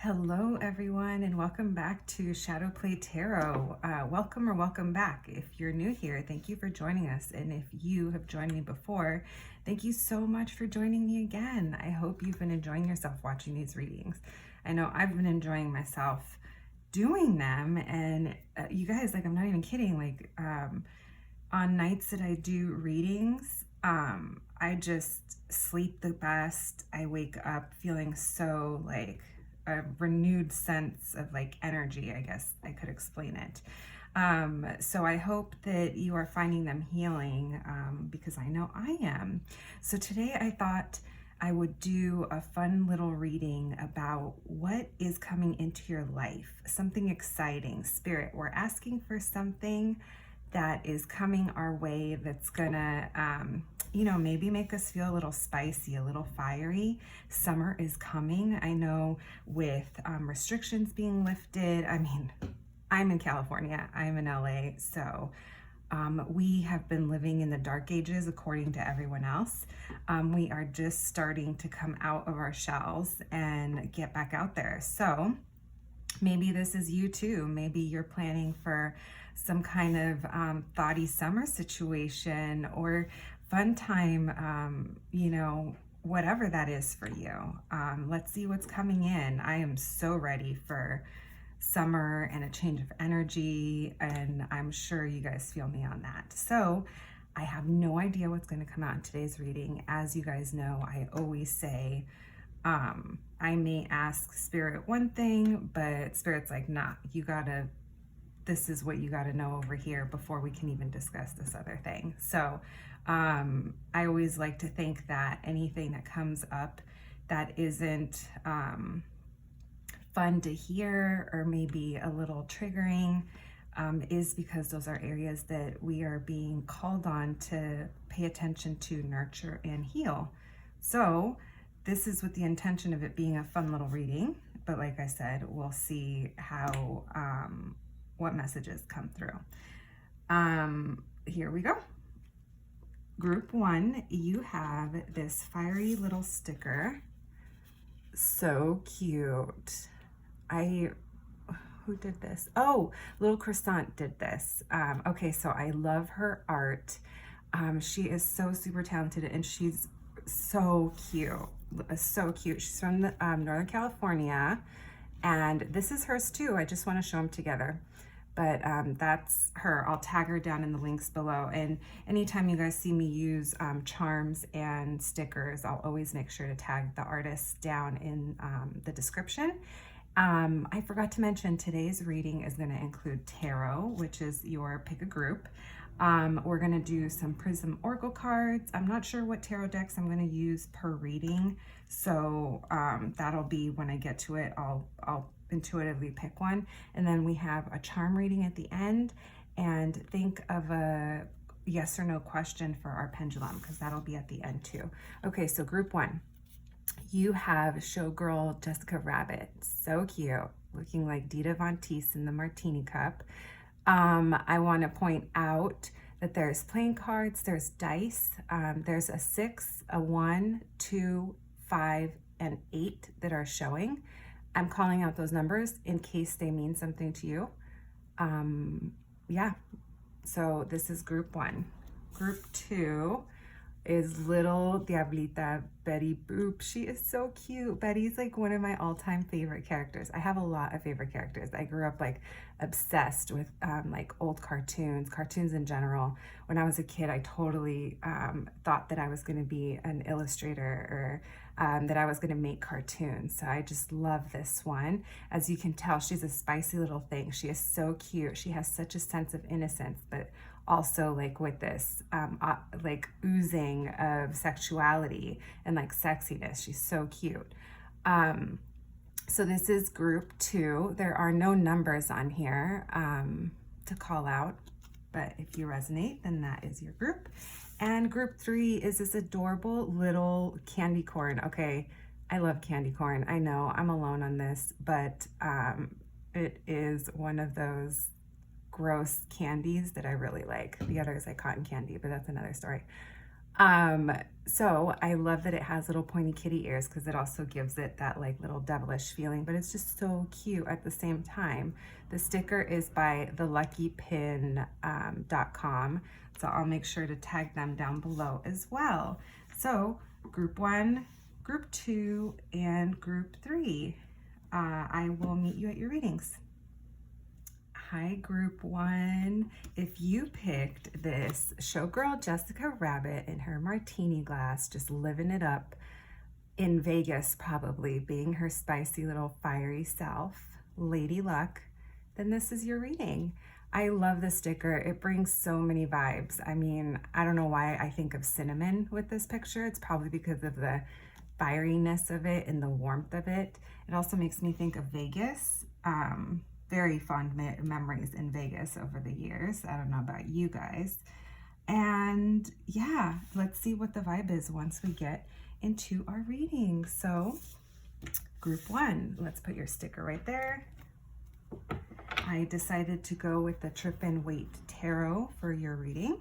Hello everyone and welcome back to Shadowplay Tarot. Welcome or welcome back. If you're new here, thank you for joining us. And if you have joined me before, thank you so much for joining me again. I hope you've been enjoying yourself watching these readings. I know I've been enjoying myself doing them, and you guys, like, I'm not even kidding, like on nights that I do readings, I just sleep the best. I wake up feeling so like a renewed sense of like energy, I guess I could explain it. So I hope that you are finding them healing, because I know I am. So today I thought I would do a fun little reading about what is coming into your life, something exciting. Spirit, we're asking for something that is coming our way that's gonna, maybe make us feel a little spicy, a little fiery. Summer is coming. I know with restrictions being lifted, I mean, I'm in California, I'm in LA, so we have been living in the dark ages according to everyone else. We are just starting to come out of our shells and get back out there. So maybe this is you too. Maybe you're planning for some kind of thoughty summer situation or fun time, whatever that is for you. Let's see what's coming in. I am so ready for summer and a change of energy, and I'm sure you guys feel me on that. So I have no idea what's going to come out in today's reading. As you guys know, I always say, I may ask Spirit one thing, but Spirit's like, nah, this is what you gotta know over here before we can even discuss this other thing. So I always like to think that anything that comes up that isn't fun to hear or maybe a little triggering is because those are areas that we are being called on to pay attention to, nurture, and heal. So this is with the intention of it being a fun little reading, but like I said, we'll see how what messages come through. Here we go. Group 1, you have this fiery little sticker. So cute. Who did this? Oh, Little Croissant did this. Okay, so I love her art. She is so super talented and she's so cute. So cute. She's from Northern California, and this is hers too. I just want to show them together. But that's her. I'll tag her down in the links below. And anytime you guys see me use charms and stickers, I'll always make sure to tag the artist down in the description. I forgot to mention today's reading is going to include tarot, which is your pick a group. We're going to do some Prism Oracle cards. I'm not sure what tarot decks I'm going to use per reading, so that'll be when I get to it. I'll intuitively pick one, and then we have a charm reading at the end, and think of a yes or no question for our pendulum, because that'll be at the end too. Okay, so group 1, you have showgirl Jessica Rabbit. So cute, looking like Dita Von Teese in the martini cup. I want to point out that there's playing cards, there's dice, there's a 6, a 1, 2, 5, and 8 that are showing. I'm calling out those numbers in case they mean something to you. Yeah, so this is group 1. Group 2 is little Diablita Betty Boop. She is so cute. Betty's like one of my all-time favorite characters. I have a lot of favorite characters. I grew up like obsessed with like old cartoons in general. When I was a kid, I totally thought that I was going to be an illustrator, or that I was going to make cartoons. So I just love this one. As you can tell, she's a spicy little thing. She is so cute. She has such a sense of innocence, but also like with this like oozing of sexuality and like sexiness. She's so cute. So this is group 2. There are no numbers on here to call out, but if you resonate, then that is your group. And group 3 is this adorable little candy corn. Okay, I love candy corn. I know I'm alone on this, but it is one of those gross candies that I really like. The other is like cotton candy, but that's another story. So I love that it has little pointy kitty ears because it also gives it that like little devilish feeling, but it's just so cute at the same time. The sticker is by theluckypin.com. So I'll make sure to tag them down below as well. So group 1, group 2, and group 3. I will meet you at your readings. Hi, group 1. If you picked this showgirl Jessica Rabbit in her martini glass, just living it up in Vegas, probably being her spicy little fiery self, Lady Luck, then this is your reading. I love the sticker. It brings so many vibes. I mean, I don't know why I think of cinnamon with this picture. It's probably because of the fieriness of it and the warmth of it. It also makes me think of Vegas. Very fond memories in Vegas over the years. I don't know about you guys. And yeah, let's see what the vibe is once we get into our reading. So group 1, let's put your sticker right there. I decided to go with the Trip and Wait Tarot for your reading.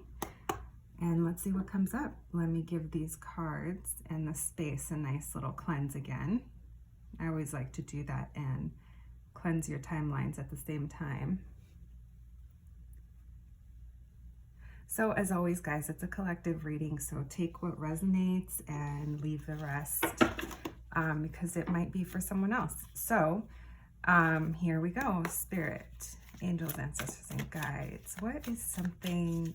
And let's see what comes up. Let me give these cards and the space a nice little cleanse again. I always like to do that and cleanse your timelines at the same time. So as always, guys, it's a collective reading, so take what resonates and leave the rest because it might be for someone else. So here we go. Spirit, angels, ancestors, and guides. What is something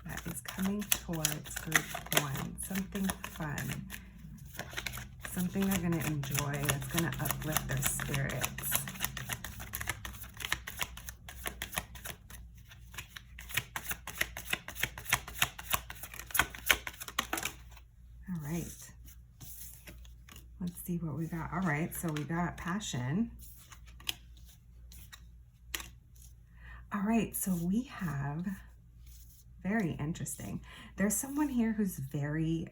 that is coming towards group 1? Something fun. Something they're going to enjoy that's going to uplift their spirits. All right. Let's see what we got. All right, so we got passion. All right, so we have, very interesting. There's someone here who's very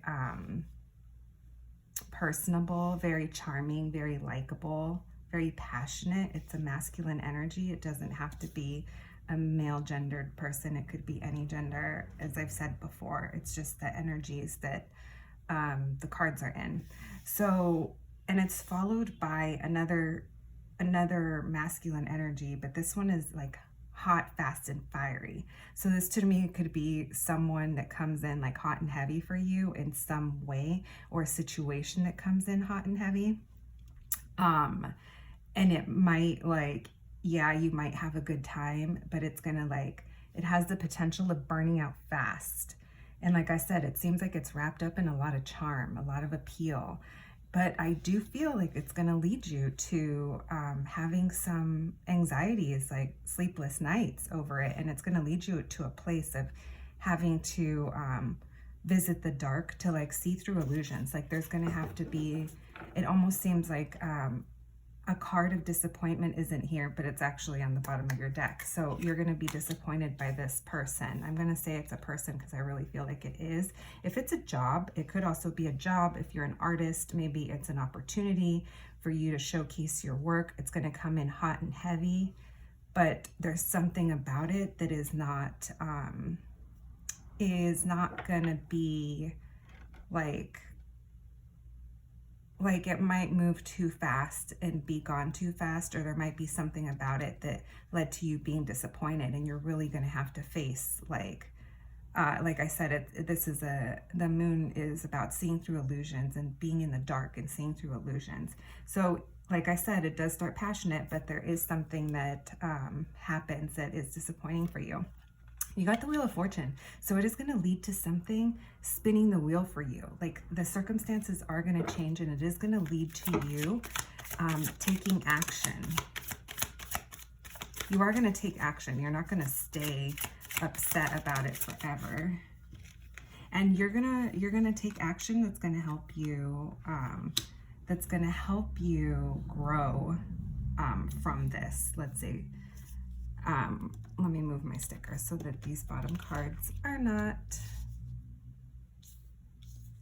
personable, very charming, very likable, very passionate. It's a masculine energy. It doesn't have to be a male gendered person. It could be any gender, as I've said before. It's just the energies that the cards are in. So, and it's followed by another masculine energy, but this one is like hot, fast, and fiery. So this to me could be someone that comes in like hot and heavy for you in some way, or a situation that comes in hot and heavy. And it might like, yeah, you might have a good time, but it's gonna like, it has the potential of burning out fast. And like I said, it seems like it's wrapped up in a lot of charm, a lot of appeal. But I do feel like it's going to lead you to having some anxieties, like sleepless nights over it. And it's going to lead you to a place of having to visit the dark to like see through illusions. Like there's going to have to be, it almost seems like a card of disappointment isn't here, but it's actually on the bottom of your deck. So you're going to be disappointed by this person. I'm going to say it's a person because I really feel like it is. If it's a job, it could also be a job. If you're an artist, maybe it's an opportunity for you to showcase your work. It's going to come in hot and heavy, but there's something about it that is not going to be like it might move too fast and be gone too fast, or there might be something about it that led to you being disappointed, and you're really going to have to face like I said, the moon is about seeing through illusions and being in the dark and seeing through illusions. So like I said, it does start passionate, but there is something that happens that is disappointing for you. You got the Wheel of Fortune. So it is going to lead to something spinning the wheel for you. Like the circumstances are going to change, and it is going to lead to you taking action. You are going to take action. You're not going to stay upset about it forever. And you're gonna take action that's going to help you grow from this. Let's see. Let me move my sticker so that these bottom cards are not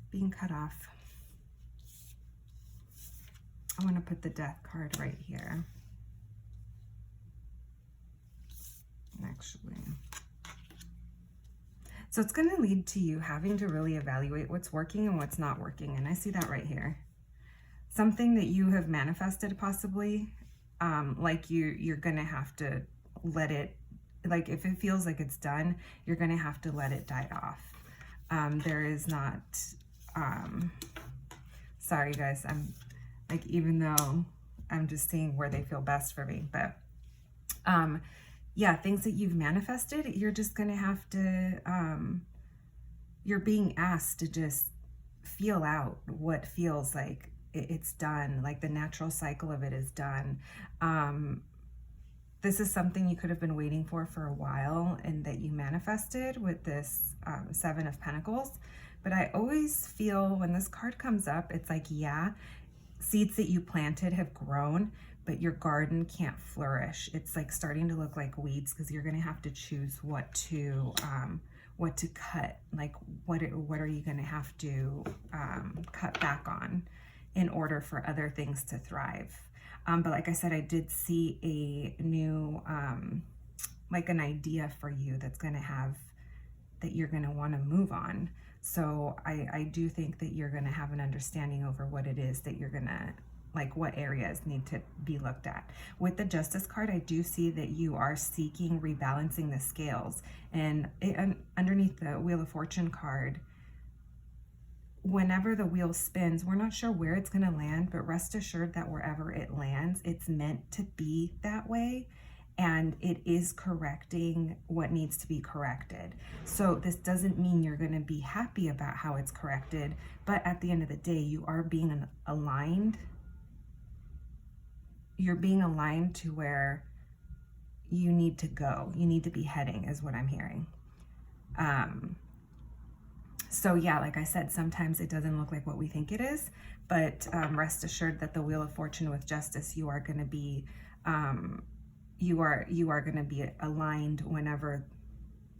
being cut off. I want to put the Death card right here. Actually. So it's going to lead to you having to really evaluate what's working and what's not working. And I see that right here. Something that you have manifested possibly, like you're going to have to let it, like if it feels like it's done, you're going to have to let it die off. There is not, sorry guys, I'm like, even though I'm just seeing where they feel best for me, but yeah, things that you've manifested, you're just going to have to, you're being asked to just feel out what feels like it's done, like the natural cycle of it is done. This is something you could have been waiting for a while and that you manifested with this Seven of Pentacles. But I always feel when this card comes up, it's like, yeah, seeds that you planted have grown, but your garden can't flourish. It's like starting to look like weeds because you're going to have to choose what to cut. Like what are you going to have to cut back on in order for other things to thrive. But like I said, I did see a new, like an idea for you that's going to have, that you're going to want to move on. So I do think that you're going to have an understanding over what it is that you're going to, like what areas need to be looked at. With the Justice card, I do see that you are seeking rebalancing the scales. And underneath the Wheel of Fortune card, whenever the wheel spins, we're not sure where it's going to land, but rest assured that wherever it lands, it's meant to be that way. And it is correcting what needs to be corrected. So this doesn't mean you're going to be happy about how it's corrected, but at the end of the day, you are being aligned. You're being aligned to where you need to go. You need to be heading, is what I'm hearing. So yeah, like I said, sometimes it doesn't look like what we think it is, but rest assured that the Wheel of Fortune with Justice, you are going to be, you are going to be aligned whenever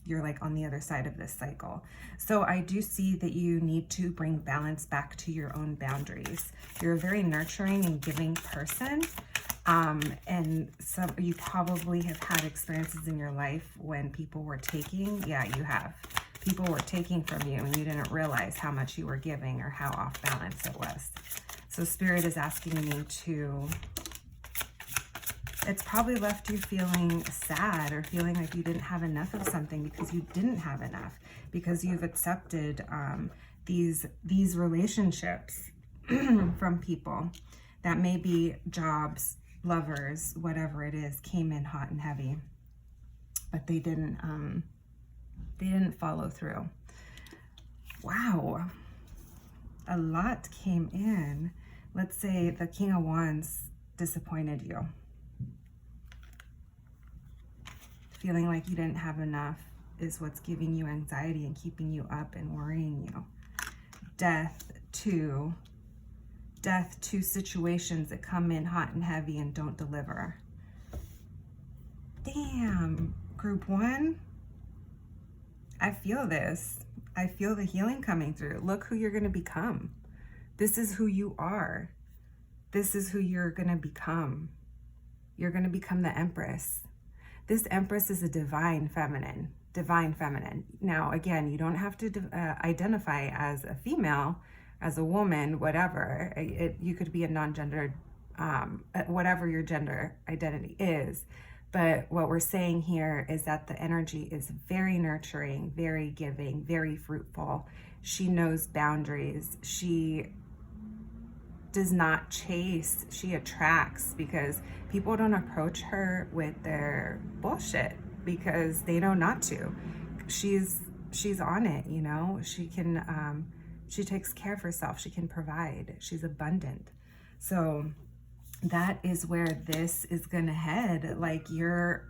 you're like on the other side of this cycle. So I do see that you need to bring balance back to your own boundaries. You're a very nurturing and giving person. And some, you probably have had experiences in your life when people were taking. Yeah, you have. People were taking from you and you didn't realize how much you were giving or how off balance it was. So Spirit is asking you to, it's probably left you feeling sad or feeling like you didn't have enough of something because you didn't have enough, because you've accepted these relationships from people that may be jobs, lovers, whatever it is, came in hot and heavy, but they didn't follow through. Wow, a lot came in. Let's say the King of Wands disappointed you. Feeling like you didn't have enough is what's giving you anxiety and keeping you up and worrying you. Death to situations that come in hot and heavy and don't deliver. Damn, group one. I feel this. I feel the healing coming through. Look who you're going to become. This is who you are. This is who you're going to become. You're going to become the Empress. This Empress is a divine feminine. Divine feminine. Now, again, you don't have to identify as a female, as a woman, whatever. You could be a non-gendered, whatever your gender identity is. But what we're saying here is that the energy is very nurturing, very giving, very fruitful. She knows boundaries. She does not chase, she attracts, because people don't approach her with their bullshit because they know not to. She's on it, you know. She can, she takes care of herself. She can provide. She's abundant. So that is where this is gonna head. Like you're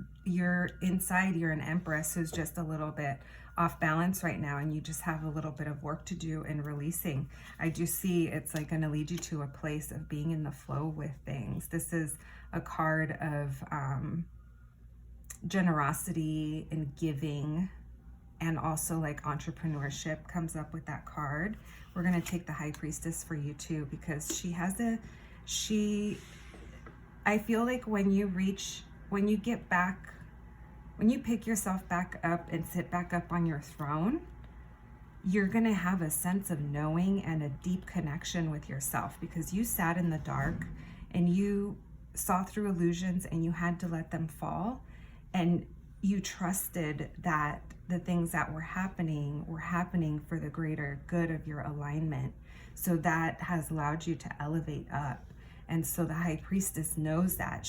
inside, you're an Empress who's just a little bit off balance right now, and you just have a little bit of work to do in releasing. I do see it's like gonna lead you to a place of being in the flow with things. This is a card of generosity and giving, and also like entrepreneurship comes up with that card. We're gonna take the High Priestess for you too, because she has I feel like when you pick yourself back up and sit back up on your throne, you're going to have a sense of knowing and a deep connection with yourself, because you sat in the dark and you saw through illusions and you had to let them fall, and you trusted that the things that were happening for the greater good of your alignment. So that has allowed you to elevate up. And so the High Priestess knows that.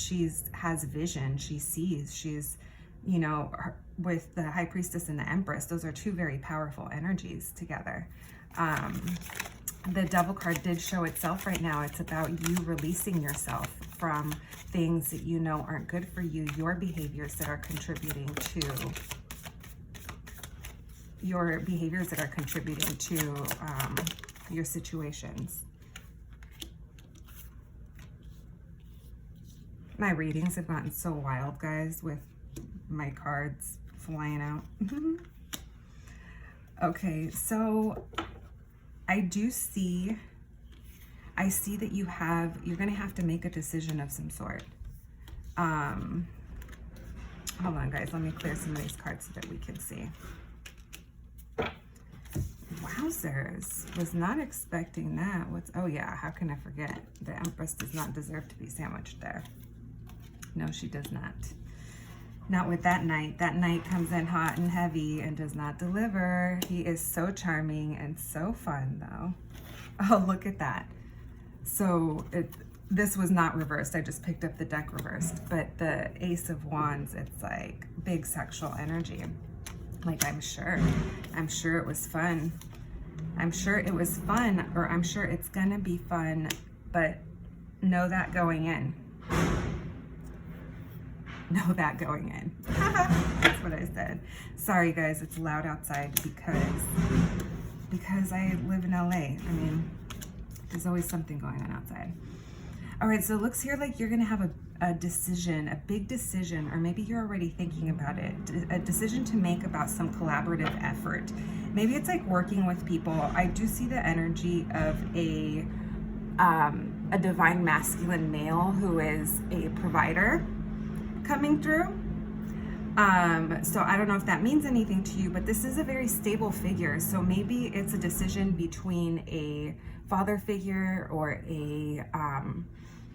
Has vision, she sees, she's, you know, with the High Priestess and the Empress, those are two very powerful energies together. The Devil card did show itself right now. It's about you releasing yourself from things that you know aren't good for you, your behaviors that are contributing to your situations. My readings have gotten so wild, guys, with my cards flying out. Okay, so I see that you're going to have to make a decision of some sort. Hold on, guys, let me clear some of these cards so that we can see. Wowzers, was not expecting that. Oh yeah, how can I forget? The Empress does not deserve to be sandwiched there. No, she does not. Not with that knight. That knight comes in hot and heavy and does not deliver. He is so charming and so fun, though. Oh, look at that. So this was not reversed. I just picked up the deck reversed. But the Ace of Wands, it's like big sexual energy. Like, I'm sure it was fun. I'm sure it was fun, or I'm sure it's gonna be fun, but know that going in. Know that going in. That's what I said. Sorry guys, it's loud outside because I live in LA. I mean, there's always something going on outside. All right, so it looks here like you're gonna have a decision, a big decision, or maybe you're already thinking about it, a decision to make about some collaborative effort. Maybe it's like working with people. I do see the energy of a divine masculine male who is a provider coming through. So I don't know if that means anything to you, but this is a very stable figure. So maybe it's a decision between a father figure or a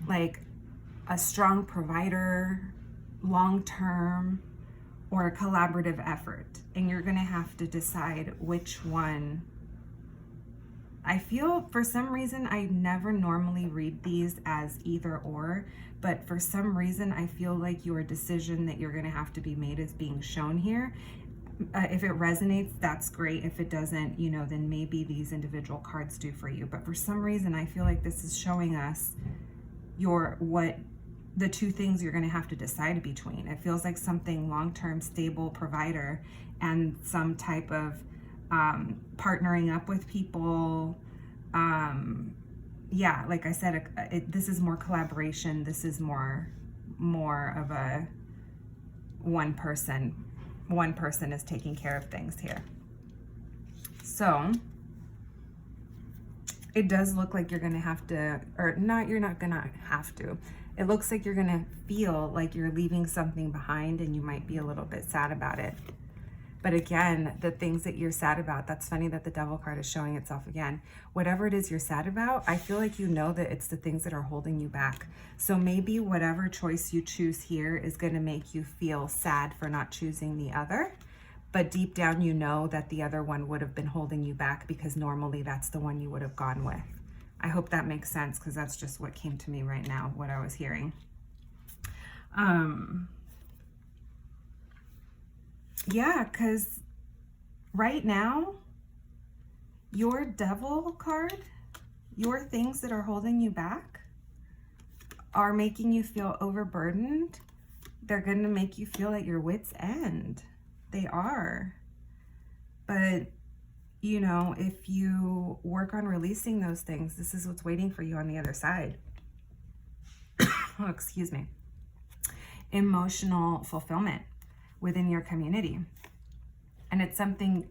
like a strong provider, long-term, or a collaborative effort. And you're gonna have to decide which one. I feel, for some reason, I never normally read these as either or, but for some reason, I feel like your decision that you're gonna have to be made is being shown here. If it resonates, that's great. If it doesn't, you know, then maybe these individual cards do for you. But for some reason, I feel like this is showing us the two things you're going to have to decide between. It feels like something long-term, stable provider, and some type of partnering up with people. Yeah, like I said, this is more collaboration. This is more of a one person is taking care of things here. So it does look like you're going to have to, or not, you're not going to have to. It looks like you're going to feel like you're leaving something behind, and you might be a little bit sad about it. But again, the things that you're sad about, that's funny that the Devil card is showing itself again. Whatever it is you're sad about, I feel like you know that it's the things that are holding you back. So maybe whatever choice you choose here is going to make you feel sad for not choosing the other. But deep down, you know that the other one would have been holding you back, because normally that's the one you would have gone with. I hope that makes sense, because that's just what came to me right now, what I was hearing. Yeah, because right now, your Devil card, your things that are holding you back are making you feel overburdened. They're going to make you feel at your wit's end. They are. But, you know, if you work on releasing those things, this is what's waiting for you on the other side. Oh, excuse me. Emotional fulfillment within your community. And it's something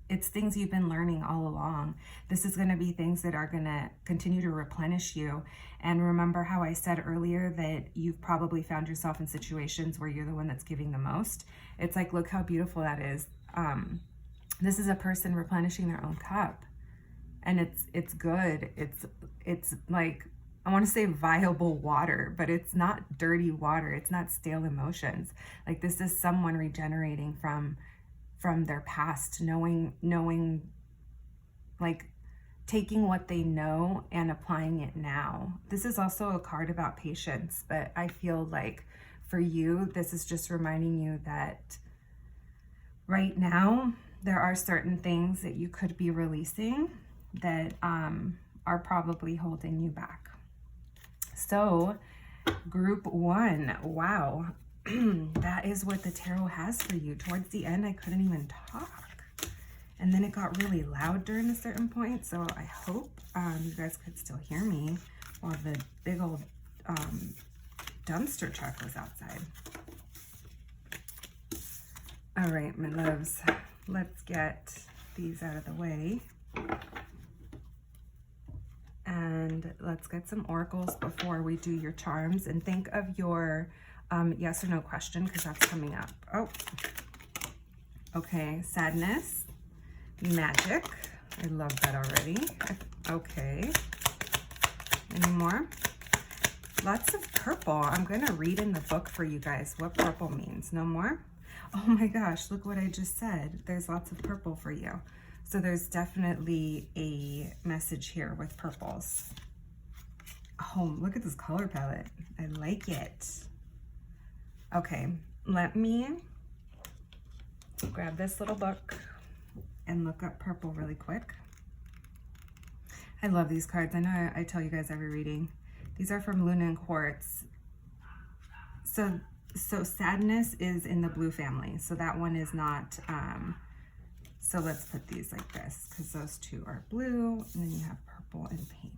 it's things you've been learning all along. This is going to be things that are going to continue to replenish you. And remember how I said earlier that you've probably found yourself in situations where you're the one that's giving the most. It's like, look how beautiful that is. This is a person replenishing their own cup, and it's good. It's like, I want to say viable water, but it's not dirty water. It's not stale emotions. Like, this is someone regenerating from their past, knowing like taking what they know and applying it now. This is also a card about patience, but I feel like for you, this is just reminding you that right now there are certain things that you could be releasing that are probably holding you back. So group 1, wow. That is what the tarot has for you. Towards the end, I couldn't even talk. And then it got really loud during a certain point. So I hope you guys could still hear me while the big old dumpster truck was outside. All right, my loves, let's get these out of the way. And let's get some oracles before we do your charms. And think of your yes or no question, because that's coming up. Oh, okay. Sadness, magic. I love that already. Okay. Any more? Lots of purple. I'm going to read in the book for you guys what purple means. No more? Oh my gosh, look what I just said. There's lots of purple for you. So there's definitely a message here with purples. Oh, look at this color palette. I like it. Okay, let me grab this little book and look up purple really quick. I love these cards. I know I tell you guys every reading. These are from Luna and Quartz. So sadness is in the blue family. So that one is not, so let's put these like this, because those two are blue, and then you have purple and pink.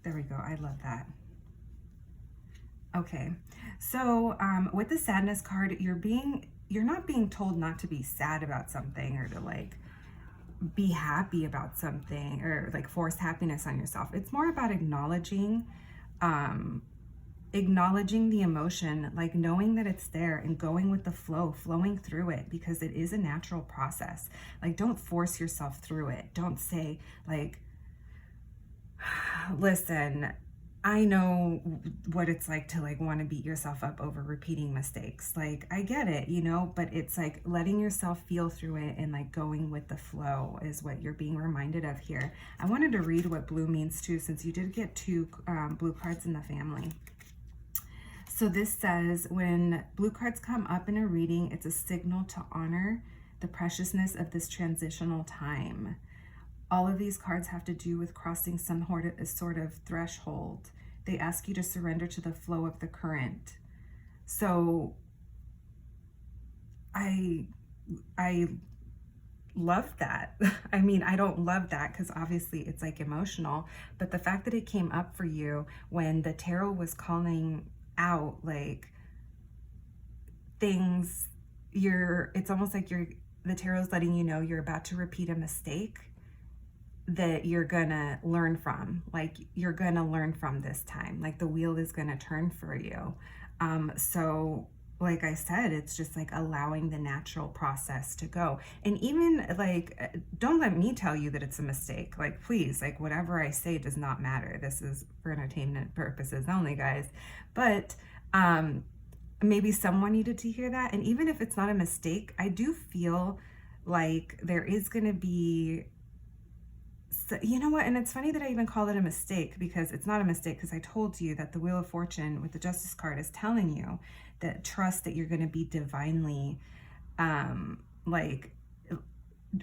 There we go. I love that. Okay, so with the sadness card, you're not being told not to be sad about something, or to like be happy about something, or like force happiness on yourself. It's more about acknowledging the emotion, like knowing that it's there and going with the flow, flowing through it, because it is a natural process. Like, don't force yourself through it. Don't say like, listen, I know what it's like to like want to beat yourself up over repeating mistakes. Like, I get it, you know, but it's like letting yourself feel through it and like going with the flow is what you're being reminded of here. I wanted to read what blue means too, since you did get 2 blue cards in the family. So this says, when blue cards come up in a reading, it's a signal to honor the preciousness of this transitional time. All of these cards have to do with crossing some sort of threshold. They ask you to surrender to the flow of the current. So I love that. I mean, I don't love that because obviously it's like emotional, but the fact that it came up for you when the tarot was calling out like things, it's almost like the tarot's letting you know you're about to repeat a mistake that you're gonna learn from. Like, you're gonna learn from this time. Like, the wheel is gonna turn for you. So like I said, it's just like allowing the natural process to go. And even like, don't let me tell you that it's a mistake. Like, please, like whatever I say does not matter. This is for entertainment purposes only, guys. But maybe someone needed to hear that. And even if it's not a mistake, I do feel like there is gonna be, you know what, and it's funny that I even call it a mistake, because it's not a mistake, because I told you that the Wheel of Fortune with the Justice card is telling you that trust that you're going to be divinely like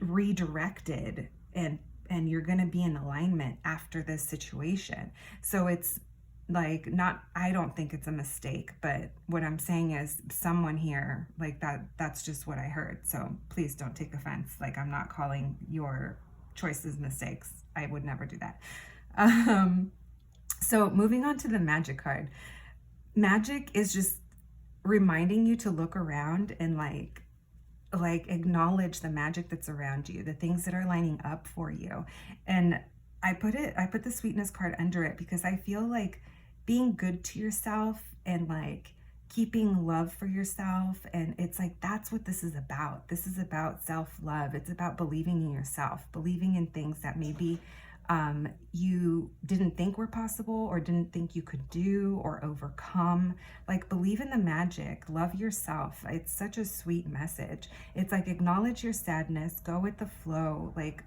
redirected, and you're going to be in alignment after this situation. So it's like, not, I don't think it's a mistake, but what I'm saying is someone here, like that's just what I heard. So please don't take offense. Like, I'm not calling your choices mistakes. I would never do that. So moving on to the magic card. Magic is just reminding you to look around and like acknowledge the magic that's around you, the things that are lining up for you. And I put the sweetness card under it because I feel like being good to yourself and like keeping love for yourself. And it's like, that's what this is about. This is about self-love. It's about believing in yourself, believing in things that maybe you didn't think were possible or didn't think you could do or overcome. Like, believe in the magic, love yourself. It's such a sweet message. It's like, acknowledge your sadness, go with the flow, like,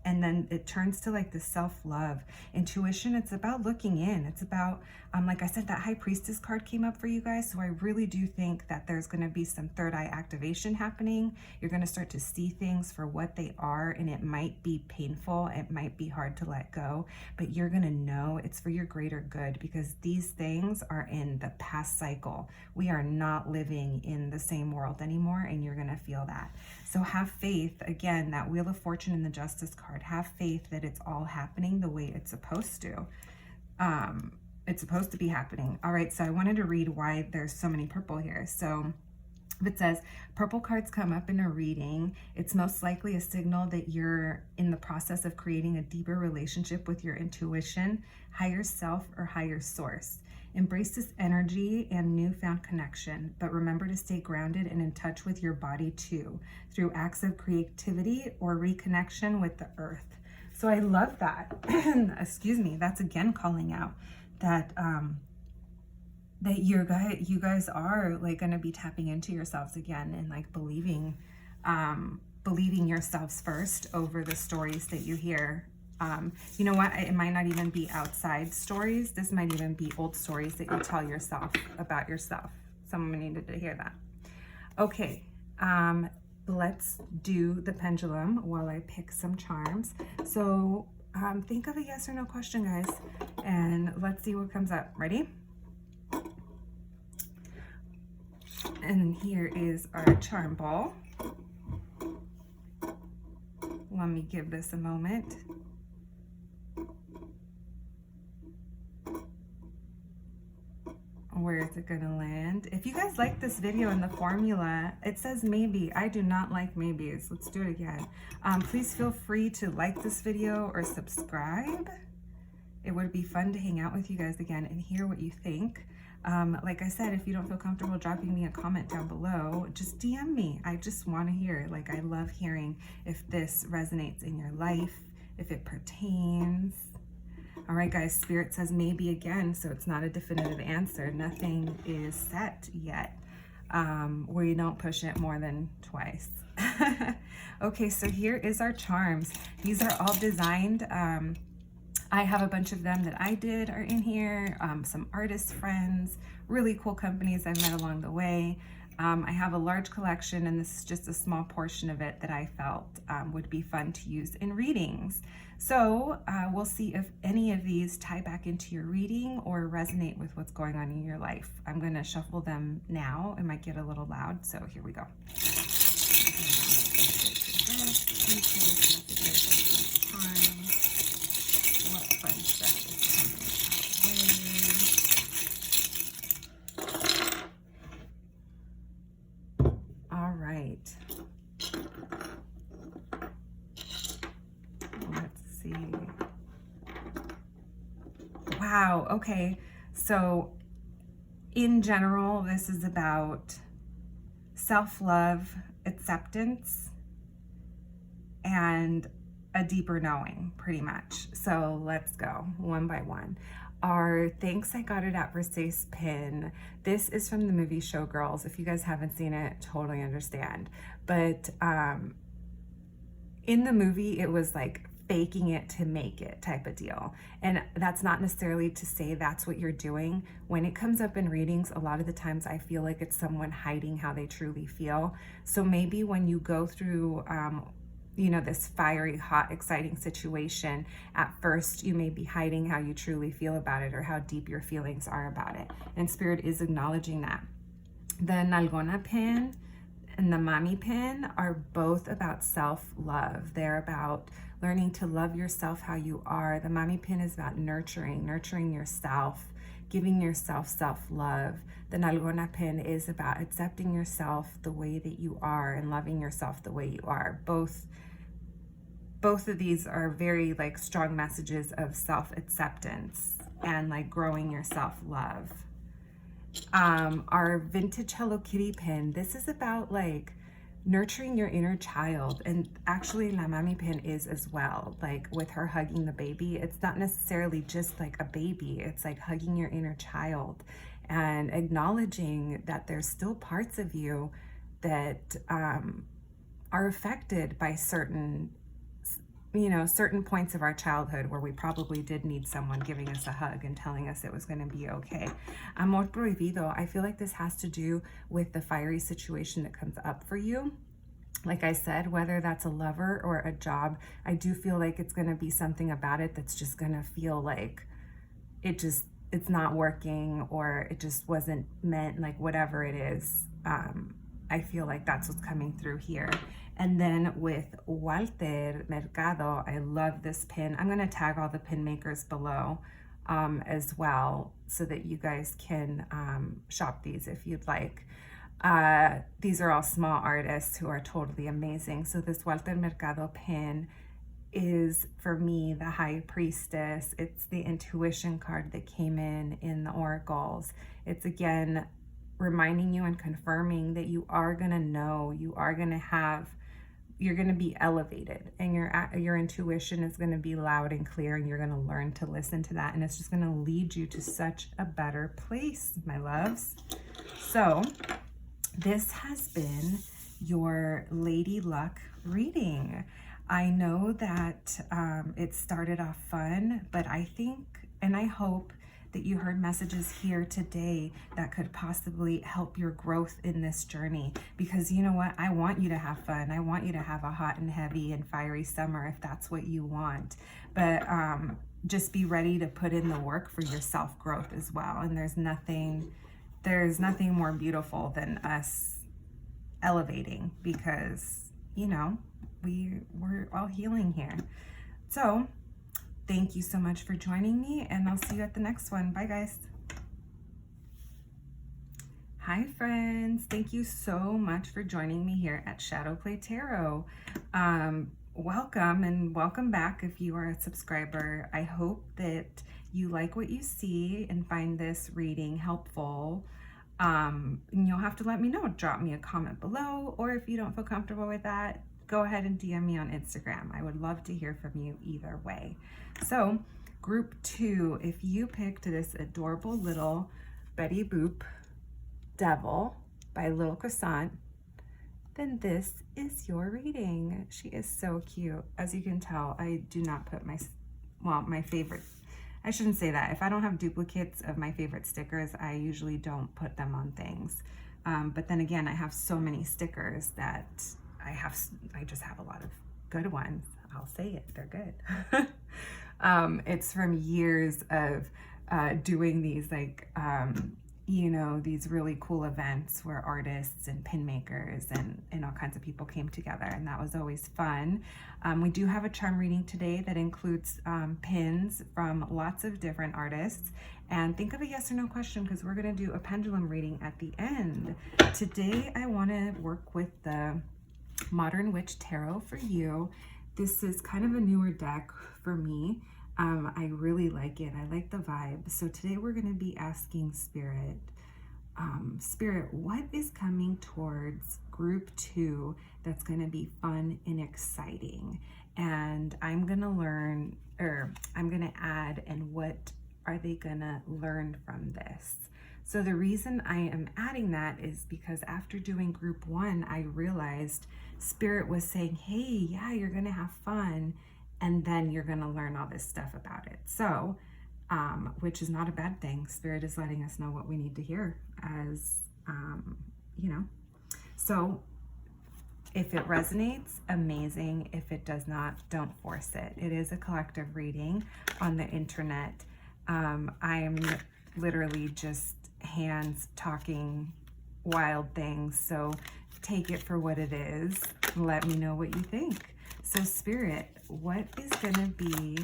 and then it turns to like the self-love. Intuition, it's about looking in. It's about, like I said, that High Priestess card came up for you guys. So I really do think that there's going to be some third eye activation happening. You're going to start to see things for what they are, and it might be painful. It might be hard to let go, but you're going to know it's for your greater good, because these things are in the past cycle. We are not living in the same world anymore, and you're going to feel that. So have faith, again, that Wheel of Fortune and the Justice card, have faith that it's all happening the way it's supposed to. It's supposed to be happening. All right, so I wanted to read why there's so many purple here. So if it says purple cards come up in a reading, it's most likely a signal that you're in the process of creating a deeper relationship with your intuition, higher self, or higher source. Embrace this energy and newfound connection, but remember to stay grounded and in touch with your body too, through acts of creativity or reconnection with the earth. So I love that. Excuse me, that's again calling out that that you guys are like going to be tapping into yourselves again, and like believing yourselves first over the stories that you hear. You know what, it might not even be outside stories. This might even be old stories that you tell yourself about yourself. Someone needed to hear that. Okay, let's do the pendulum while I pick some charms. So think of a yes or no question, guys, and let's see what comes up. Ready? And here is our charm ball. Let me give this a moment. Where is it gonna land? If you guys like this video and the formula, it says maybe. I do not like maybes. Let's do it again. Please feel free to like this video or subscribe. It would be fun to hang out with you guys again and hear what you think. Like I said, if you don't feel comfortable dropping me a comment down below, just DM me. I just want to hear. Like, I love hearing if this resonates in your life, if it pertains. All right, guys, Spirit says maybe again, so it's not a definitive answer. Nothing is set yet. We don't push it more than twice. Okay, so here is our charms. These are all designed. I have a bunch of them that I did are in here. Some artist friends, really cool companies I've met along the way. I have a large collection, and this is just a small portion of it that I felt would be fun to use in readings. So we'll see if any of these tie back into your reading or resonate with what's going on in your life. I'm going to shuffle them now. It might get a little loud, so here we go. What fun stuff is coming our way. All right. Let's see. Wow. Okay. So in general, this is about self-love, acceptance, and a deeper knowing, pretty much. So let's go one by one. Our thanks, I got it at Versayce pin. This is from the movie Showgirls. If you guys haven't seen it, totally understand. But in the movie, it was like faking it to make it type of deal. And that's not necessarily to say that's what you're doing. When it comes up in readings, a lot of the times I feel like it's someone hiding how they truly feel. So maybe when you go through you know, this fiery, hot, exciting situation, at first you may be hiding how you truly feel about it or how deep your feelings are about it. And Spirit is acknowledging that. The Nalgona pin and the Mami pin are both about self-love. They're about learning to love yourself how you are. The Mami pin is about nurturing yourself, giving yourself self-love. The Nalgona pin is about accepting yourself the way that you are and loving yourself the way you are. Both of these are very like strong messages of self-acceptance and like growing your self-love. our vintage Hello Kitty pin. This is about like nurturing your inner child, and actually La Mami pin is as well, like with her hugging the baby. It's not necessarily just like a baby, it's like hugging your inner child and acknowledging that there's still parts of you that are affected by certain points of our childhood where we probably did need someone giving us a hug and telling us it was going to be okay. Amor prohibido, I feel like this has to do with the fiery situation that comes up for you. Like I said, whether that's a lover or a job, I do feel like it's going to be something about it that's just going to feel like it's not working, or it just wasn't meant, like whatever it is. I feel like that's what's coming through here. And then with Walter Mercado, I love this pin. I'm going to tag all the pin makers below as well, so that you guys can shop these if you'd like. These are all small artists who are totally amazing. So this Walter Mercado pin is, for me, the High Priestess. It's the intuition card that came in the oracles. It's again reminding you and confirming that you are going to know, you're going to be elevated, and your intuition is going to be loud and clear, and you're going to learn to listen to that, and it's just going to lead you to such a better place, my loves. So this has been your Lady Luck reading. I know that it started off fun, but I think and I hope that you heard messages here today that could possibly help your growth in this journey, because you know what, I want you to have fun. I want you to have a hot and heavy and fiery summer if that's what you want, but just be ready to put in the work for your self-growth as well. And there's nothing more beautiful than us elevating, because you know we're all healing here. So thank you so much for joining me, and I'll see you at the next one. Bye, guys. Hi, friends. Thank you so much for joining me here at Shadowplay Tarot. Welcome, and welcome back if you are a subscriber. I hope that you like what you see and find this reading helpful. And you'll have to let me know. Drop me a comment below, or if you don't feel comfortable with that, go ahead and DM me on Instagram. I would love to hear from you either way. So group 2, if you picked this adorable little Betty Boop devil by Little Croissant, then this is your reading. She is so cute. As you can tell, I do not put my favorite, I shouldn't say that. If I don't have duplicates of my favorite stickers, I usually don't put them on things. But then again, I have so many stickers that I just have a lot of good ones. I'll say it, they're good. It's from years of doing these these really cool events where artists and pin makers and all kinds of people came together, and that was always fun. We do have a charm reading today that includes pins from lots of different artists. And think of a yes or no question, because we're going to do a pendulum reading at the end. Today I want to work with the Modern Witch Tarot for you. This is kind of a newer deck for me. I really like it. I like the vibe. So today we're going to be asking Spirit, what is coming towards group 2 that's going to be fun and exciting? And I'm going to learn, or I'm going to add, and what are they going to learn from this? So the reason I am adding that is because after doing group 1, I realized Spirit was saying, hey, yeah, you're going to have fun, and then you're going to learn all this stuff about it. So, which is not a bad thing. Spirit is letting us know what we need to hear, as, So if it resonates, amazing. If it does not, don't force it. It is a collective reading on the internet. I'm literally just hands talking wild things, so take it for what it is. Let me know what you think. So Spirit, what is gonna be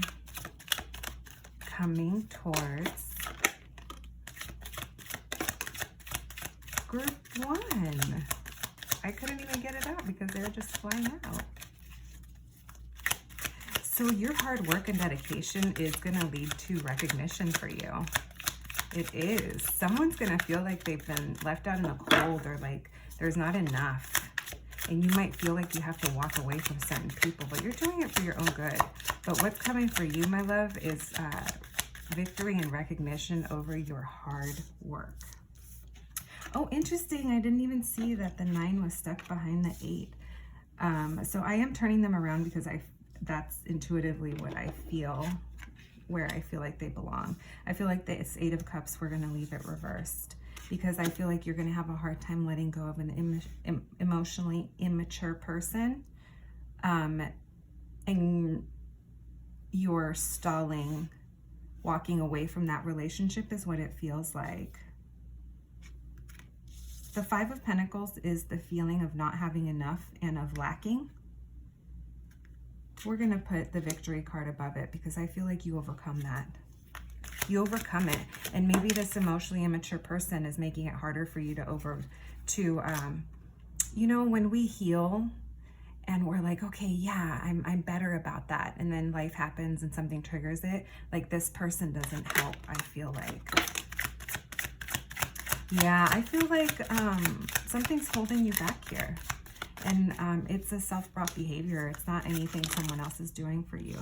coming towards group 1? I couldn't even get it out because they were just flying out. So your hard work and dedication is gonna lead to recognition for you. It is. Someone's going to feel like they've been left out in the cold, or like there's not enough. And you might feel like you have to walk away from certain people, but you're doing it for your own good. But what's coming for you, my love, is victory and recognition over your hard work. Oh, interesting. I didn't even see that the 9 was stuck behind the 8. So I am turning them around because that's intuitively what I feel, where I feel like they belong. I feel like this 8 of Cups, we're going to leave it reversed, because I feel like you're going to have a hard time letting go of an emotionally immature person. And you're stalling, walking away from that relationship is what it feels like. The 5 of Pentacles is the feeling of not having enough and of lacking. We're going to put the victory card above it because I feel like you overcome that. You overcome it. And maybe this emotionally immature person is making it harder for you you know, when we heal and we're like, okay, yeah, I'm better about that. And then life happens and something triggers it. Like, this person doesn't help, I feel like. Yeah, I feel like something's holding you back here. And it's a self-brought behavior. It's not anything someone else is doing for you.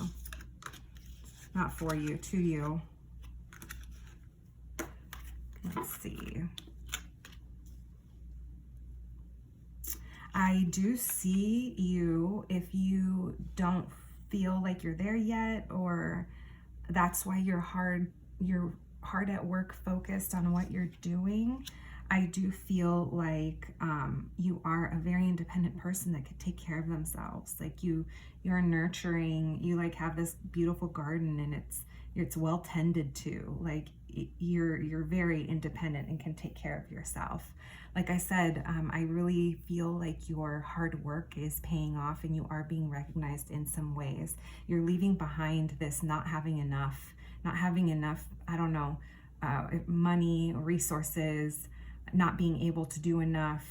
Not for you, to you. Let's see. I do see you, if you don't feel like you're there yet, or that's why you're hard at work, focused on what you're doing. I do feel like you are a very independent person that could take care of themselves. Like you're nurturing, you like have this beautiful garden and it's well tended to. Like you're very independent and can take care of yourself. Like I said, I really feel like your hard work is paying off and you are being recognized in some ways. You're leaving behind this not having enough, I don't know, money, resources, not being able to do enough,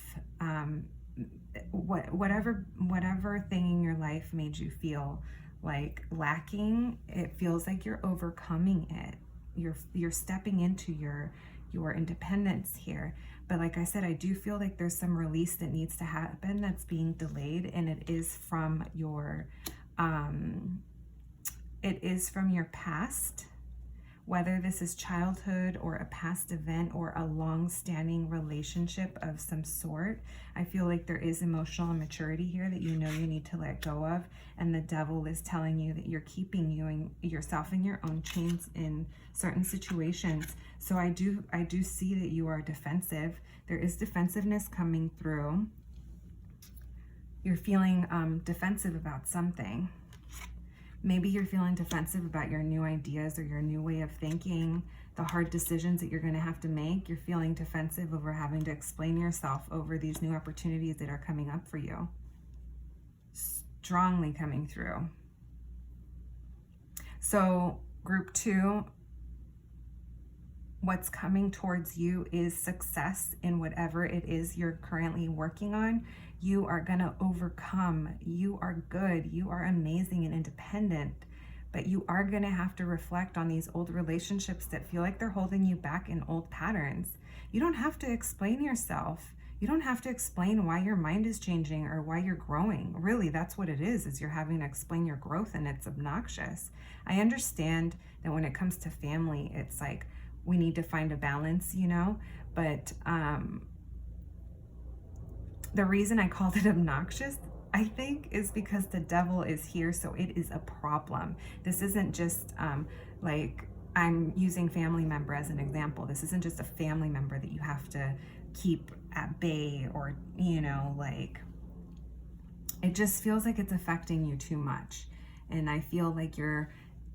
whatever thing in your life made you feel like lacking. It feels like you're overcoming it. You're stepping into your independence here. But like I said, I do feel like there's some release that needs to happen that's being delayed, and it is from your past. Whether this is childhood or a past event or a long-standing relationship of some sort, I feel like there is emotional immaturity here that you know you need to let go of, and the devil is telling you that you're keeping yourself in your own chains in certain situations. So I do see that you are defensive. There is defensiveness coming through. You're feeling defensive about something. Maybe you're feeling defensive about your new ideas or your new way of thinking, the hard decisions that you're going to have to make. You're feeling defensive over having to explain yourself over these new opportunities that are coming up for you. Strongly coming through. So group 2, what's coming towards you is success in whatever it is you're currently working on. You are going to overcome. You are good. You are amazing and independent. But you are going to have to reflect on these old relationships that feel like they're holding you back in old patterns. You don't have to explain yourself. You don't have to explain why your mind is changing or why you're growing. Really, that's what it is you're having to explain your growth, and it's obnoxious. I understand that when it comes to family, it's like we need to find a balance, you know, but the reason I called it obnoxious, I think, is because the devil is here, so it is a problem. This isn't just like, I'm using family member as an example. This isn't just a family member that you have to keep at bay, or, you know, like, it just feels like it's affecting you too much. And I feel like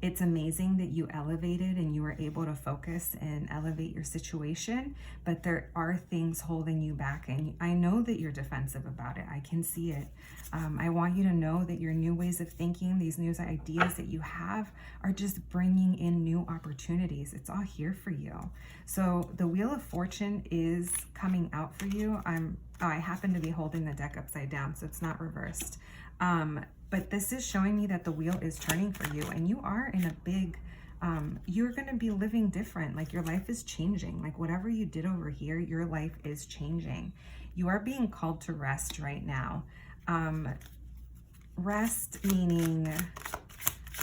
it's amazing that you elevated and you were able to focus and elevate your situation, but there are things holding you back, and I know that you're defensive about it. I can see it. I want you to know that your new ways of thinking, these new ideas that you have, are just bringing in new opportunities. It's all here for you. So the Wheel of Fortune is coming out for you. I happen to be holding the deck upside down, so it's not reversed. But this is showing me that the wheel is turning for you, and you are in a big you're going to be living different. Like your life is changing. Like whatever you did over here, your life is changing. You are being called to rest right now. Rest meaning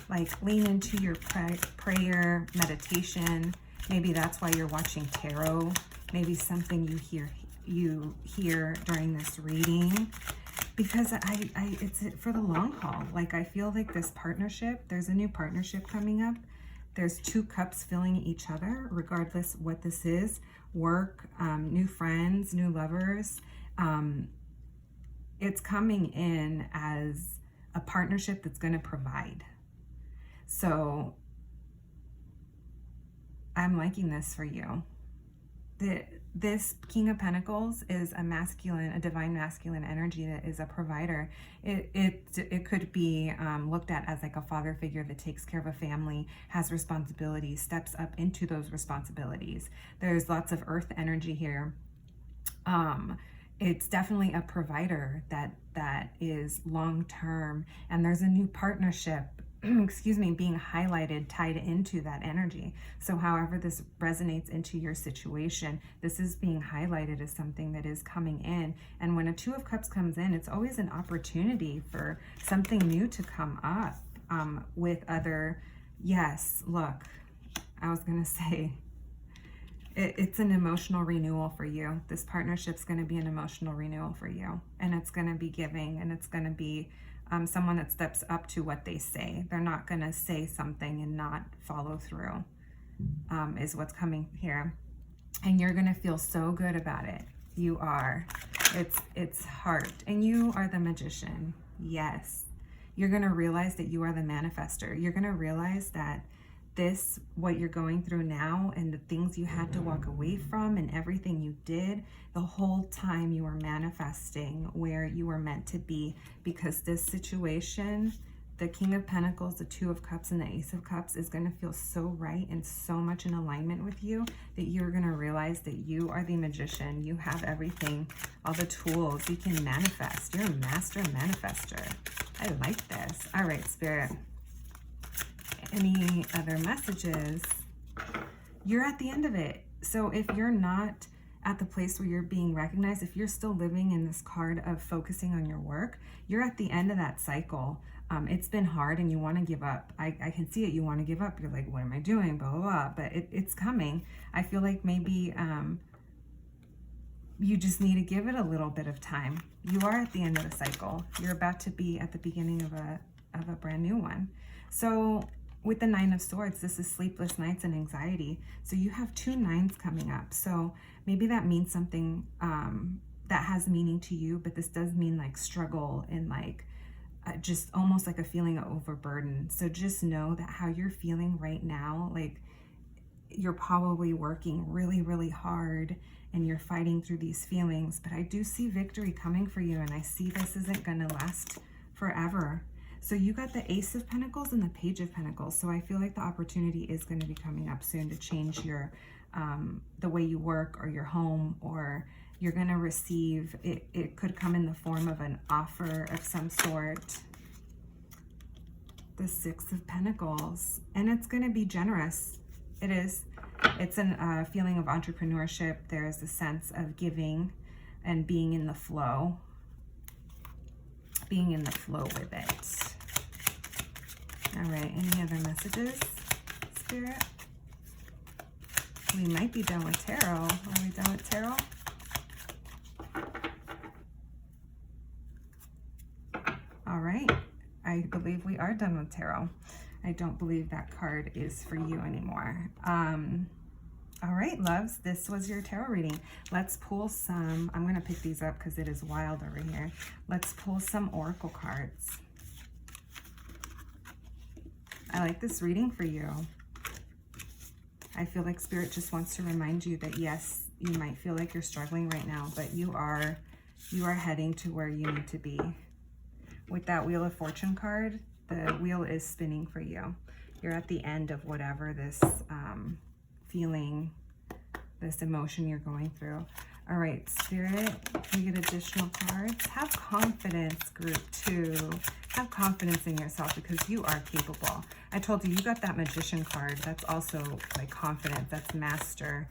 like lean into your prayer, meditation. Maybe that's why you're watching tarot. Maybe something you hear during this reading. Because it's for the long haul. Like I feel like this partnership, there's a new partnership coming up. There's two cups filling each other, regardless what this is. Work, new friends, new lovers. It's coming in as a partnership that's going to provide. So I'm liking this for you. This King of Pentacles is a masculine, a divine masculine energy that is a provider. It could be looked at as like a father figure that takes care of a family, has responsibilities, steps up into those responsibilities. There's lots of earth energy here. It's definitely a provider that is long-term, and there's a new partnership excuse me, being highlighted, tied into that energy. So however this resonates into your situation, this is being highlighted as something that is coming in. And when a Two of Cups comes in, it's always an opportunity for something new to come up with other, yes, look, I was going to say, it's an emotional renewal for you. This partnership's going to be an emotional renewal for you. And it's going to be giving, and it's going to be someone that steps up to what they say. They're not going to say something and not follow through, is what's coming here. And you're going to feel so good about it. You are. It's heart. And you are the magician. Yes. You're going to realize that you are the manifester. You're going to realize that what you're going through now and the things you had to walk away from and everything you did, the whole time you were manifesting where you were meant to be, because this situation, the King of Pentacles, the Two of Cups, and the Ace of Cups is going to feel so right and so much in alignment with you that you're going to realize that you are the magician. You have everything, all the tools. You can manifest. You're a master manifester. I like this. All right, Spirit. Any other messages? You're at the end of it. So if you're not at the place where you're being recognized, if you're still living in this card of focusing on your work, you're at the end of that cycle. It's been hard and you want to give up. I can see it. You want to give up. You're like, what am I doing? Blah, blah, blah. But it's coming. I feel like maybe you just need to give it a little bit of time. You are at the end of the cycle. You're about to be at the beginning of a brand new one. So with the Nine of Swords, this is sleepless nights and anxiety. So you have two nines coming up. So maybe that means something that has meaning to you, but this does mean like struggle and like just almost like a feeling of overburden. So just know that how you're feeling right now, like you're probably working really, really hard and you're fighting through these feelings, but I do see victory coming for you, and I see this isn't going to last forever. So you got the Ace of Pentacles and the Page of Pentacles. So I feel like the opportunity is going to be coming up soon to change your the way you work or your home, or you're going to receive, it could come in the form of an offer of some sort. The Six of Pentacles. And it's going to be generous. It is. It's a feeling of entrepreneurship. There's a sense of giving and being in the flow. Being in the flow with it. All right, any other messages, Spirit? We might be done with tarot. Are we done with tarot? All right, I believe we are done with tarot. I don't believe that card is for you anymore. All right, loves, this was your tarot reading. Let's pull some, I'm gonna pick these up because it is wild over here. Let's pull some oracle cards. I like this reading for you. I feel like Spirit just wants to remind you that yes, you might feel like you're struggling right now, but you are heading to where you need to be. With that Wheel of Fortune card, the wheel is spinning for you. You're at the end of whatever this feeling, this emotion you're going through. All right, Spirit, can you get additional cards? Have confidence, group 2. Have confidence in yourself because you are capable. I told you, you got that Magician card. That's also like confidence. That's Master,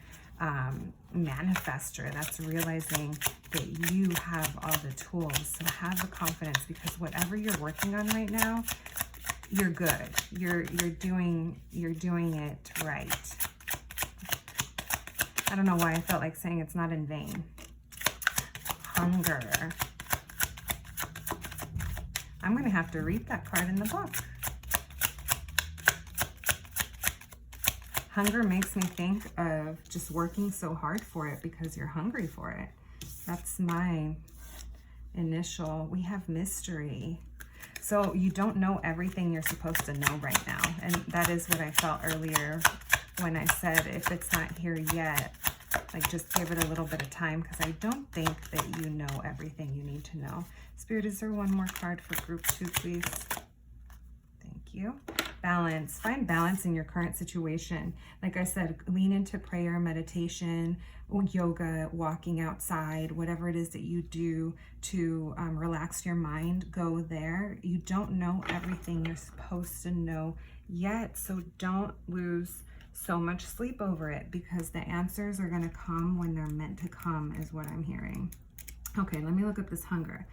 Manifester. That's realizing that you have all the tools. So have the confidence because whatever you're working on right now, you're good. You're doing it right. I don't know why I felt like saying it's not in vain. Hunger. I'm going to have to read that card in the book. Hunger makes me think of just working so hard for it because you're hungry for it. That's my initial. We have mystery. So you don't know everything you're supposed to know right now. And that is what I felt earlier when I said if it's not here yet, like just give it a little bit of time because I don't think that you know everything you need to know. Spirit, is there one more card for group 2, please? Thank you. Balance. Find balance in your current situation. Like I said, lean into prayer, meditation, yoga, walking outside, whatever it is that you do to relax your mind, go there. You don't know everything you're supposed to know yet, so don't lose so much sleep over it because the answers are going to come when they're meant to come is what I'm hearing. Okay, let me look up this hunger.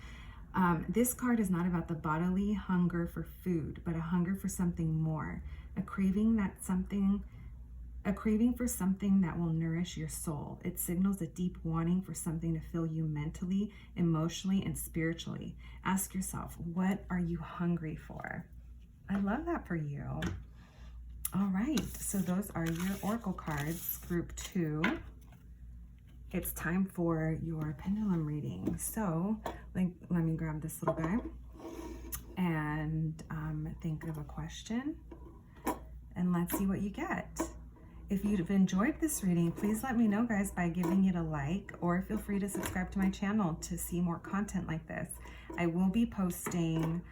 This card is not about the bodily hunger for food, but a hunger for something more, a craving for something that will nourish your soul. It signals a deep wanting for something to fill you mentally, emotionally, and spiritually. Ask yourself, what are you hungry for? I love that for you. All right, so those are your oracle cards, group 2. It's time for your pendulum reading. So let me grab this little guy and think of a question and let's see what you get. If you've enjoyed this reading, please let me know, guys, by giving it a like, or feel free to subscribe to my channel to see more content like this. I will be posting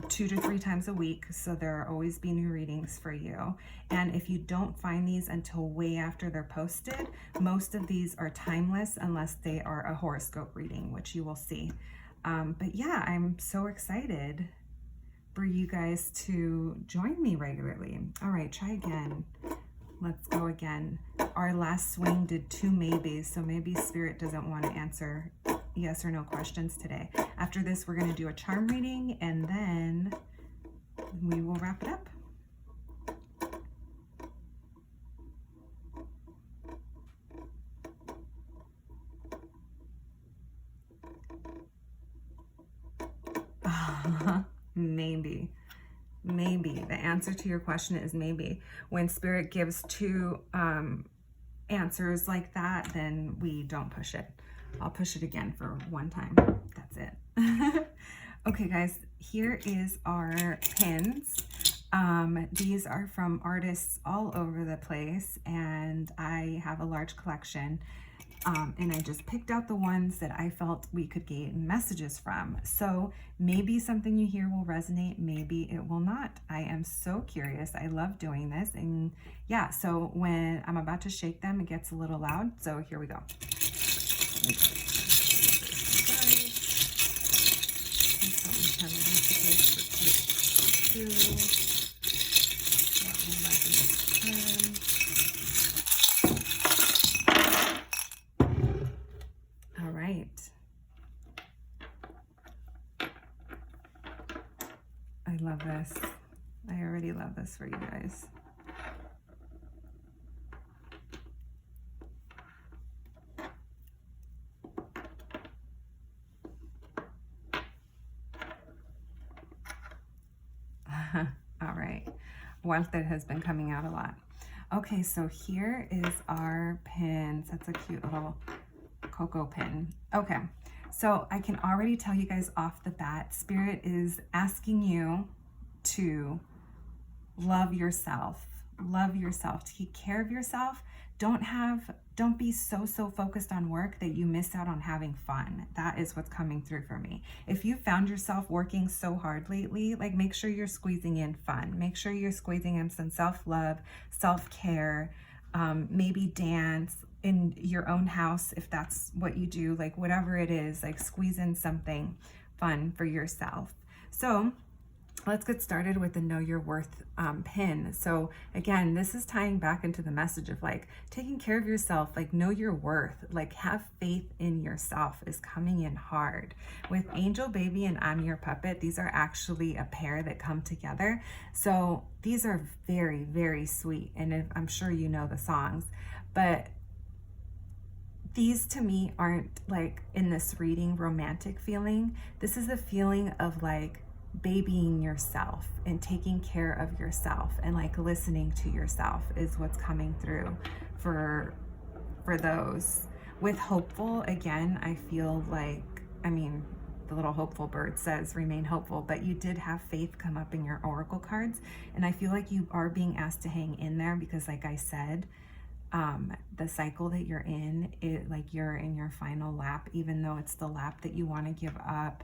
2 to 3 times a week, so there will always be new readings for you. And if you don't find these until way after they're posted, most of these are timeless unless they are a horoscope reading, which you will see. But yeah, I'm so excited for you guys to join me regularly. All right, try again. Let's go again. Our last swing did 2 maybes, so maybe Spirit doesn't want to answer yes or no questions today. After this, we're going to do a charm reading and then we will wrap it up. Maybe. Maybe. The answer to your question is maybe. When Spirit gives 2 answers like that, then we don't push it. I'll push it again for 1 time. That's it. Okay, guys, here is our pins. These are from artists all over the place, and I have a large collection. And I just picked out the ones that I felt we could gain messages from. So maybe something you hear will resonate, maybe it will not. I am so curious. I love doing this. And yeah, so when I'm about to shake them, it gets a little loud. So here we go. All right. I love this. I already love this for you guys. All right. Walter has been coming out a lot. Okay, so here is our pins. That's a cute little cocoa pin. Okay, so I can already tell you guys off the bat, Spirit is asking you to love yourself, take care of yourself. Don't be so focused on work that you miss out on having fun. That is what's coming through for me. If you found yourself working so hard lately, like make sure you're squeezing in fun. Make sure you're squeezing in some self-love, self-care, maybe dance, in your own house, if that's what you do, like whatever it is, like squeeze in something fun for yourself. So let's get started with the Know Your Worth pin. So again, this is tying back into the message of like taking care of yourself, like know your worth, like have faith in yourself is coming in hard. With Angel Baby and I'm Your Puppet, these are actually a pair that come together. So these are very, very sweet. And I'm sure you know the songs, but these to me aren't like in this reading romantic feeling. This is a feeling of like babying yourself and taking care of yourself and like listening to yourself is what's coming through for those. With hopeful, again, I feel like, I mean, the little hopeful bird says remain hopeful, but you did have faith come up in your oracle cards, and I feel like you are being asked to hang in there because like I said, the cycle that you're in, like you're in your final lap, even though it's the lap that you want to give up.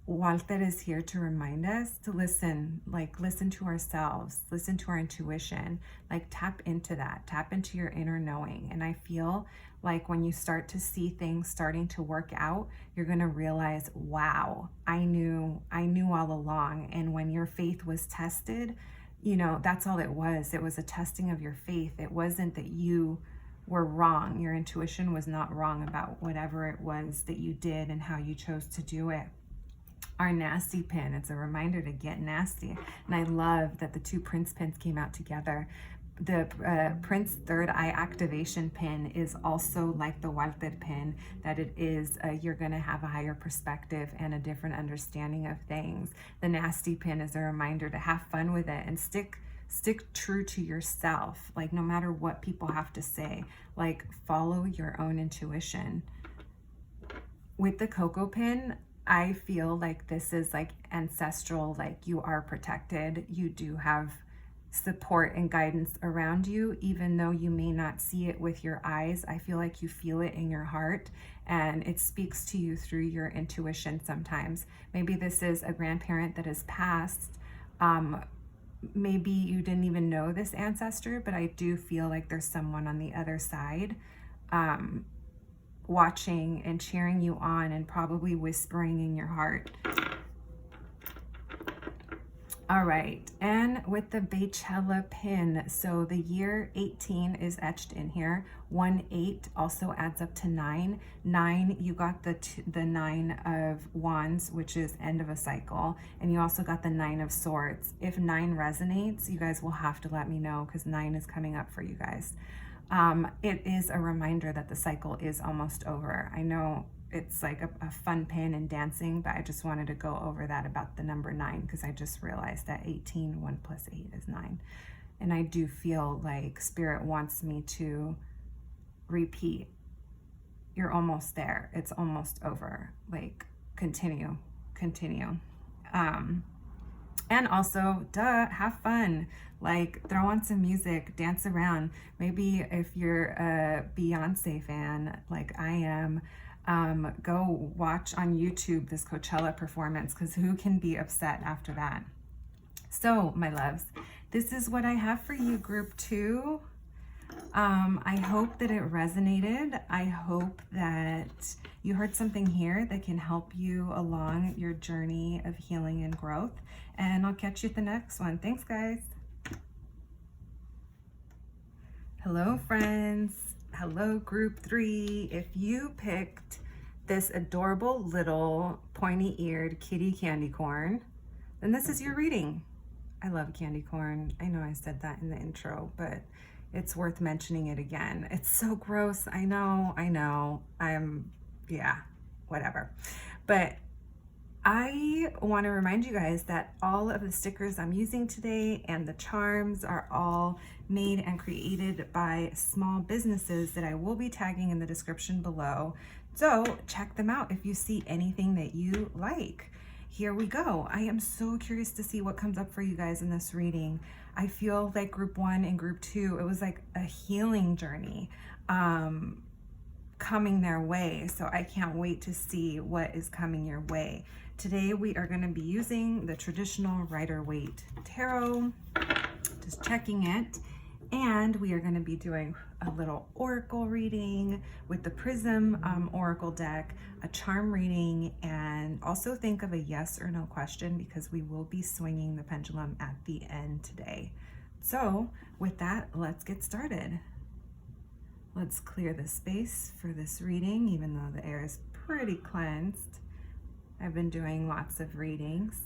Walter is here to remind us to listen, like listen to ourselves, listen to our intuition, like tap into that, tap into your inner knowing. And I feel like when you start to see things starting to work out, you're going to realize, wow, I knew all along. And when your faith was tested, you know, that's all it was. It was a testing of your faith. It wasn't that you were wrong. Your intuition was not wrong about whatever it was that you did and how you chose to do it. Our nasty pin, it's a reminder to get nasty. And I love that the two Prince pins came out together. The Prince third eye activation pin is also like the Walter pin, that it is you're going to have a higher perspective and a different understanding of things. The nasty pin is a reminder to have fun with it and stick true to yourself, like no matter what people have to say, like follow your own intuition. With the Cocoa pin, I feel like this is like ancestral, like you are protected. You do have support and guidance around you, even though you may not see it with your eyes. I feel like you feel it in your heart and it speaks to you through your intuition sometimes. Maybe this is a grandparent that has passed. Maybe you didn't even know this ancestor, but I do feel like there's someone on the other side watching and cheering you on and probably whispering in your heart. All right, and with the Beychella pin, so the year 18 is etched in here. 1-8 also adds up to 9. 9, you got the 9 of Wands, which is end of a cycle, and you also got the 9 of Swords. If 9 resonates, you guys will have to let me know because 9 is coming up for you guys. It is a reminder that the cycle is almost over. I know it's like a fun pin and dancing, but I just wanted to go over that about the number 9 because I just realized that 18, 1 plus 8 is 9. And I do feel like Spirit wants me to repeat. You're almost there. It's almost over. Like continue. And also, have fun. Like throw on some music, dance around. Maybe if you're a Beyonce fan, like I am, go watch on YouTube this Coachella performance because who can be upset after that? So, my loves, this is what I have for you, group 2. I hope that it resonated. I hope that you heard something here that can help you along your journey of healing and growth. And I'll catch you at the next one. Thanks, guys. Hello, friends. Hello, group 3. If you picked this adorable little pointy-eared kitty candy corn, then this is your reading. I love candy corn. I know I said that in the intro, but it's worth mentioning it again. It's so gross. I know. Yeah, whatever. But I want to remind you guys that all of the stickers I'm using today and the charms are all made and created by small businesses that I will be tagging in the description below. So check them out if you see anything that you like. Here we go. I am so curious to see what comes up for you guys in this reading. I feel like group 1 and group 2, it was like a healing journey coming their way. So I can't wait to see what is coming your way. Today we are going to be using the traditional Rider-Waite Tarot, just checking it. And we are going to be doing a little oracle reading with the Prism oracle deck, a charm reading, and also think of a yes or no question because we will be swinging the pendulum at the end today. So with that, let's get started. Let's clear the space for this reading, even though the air is pretty cleansed. I've been doing lots of readings.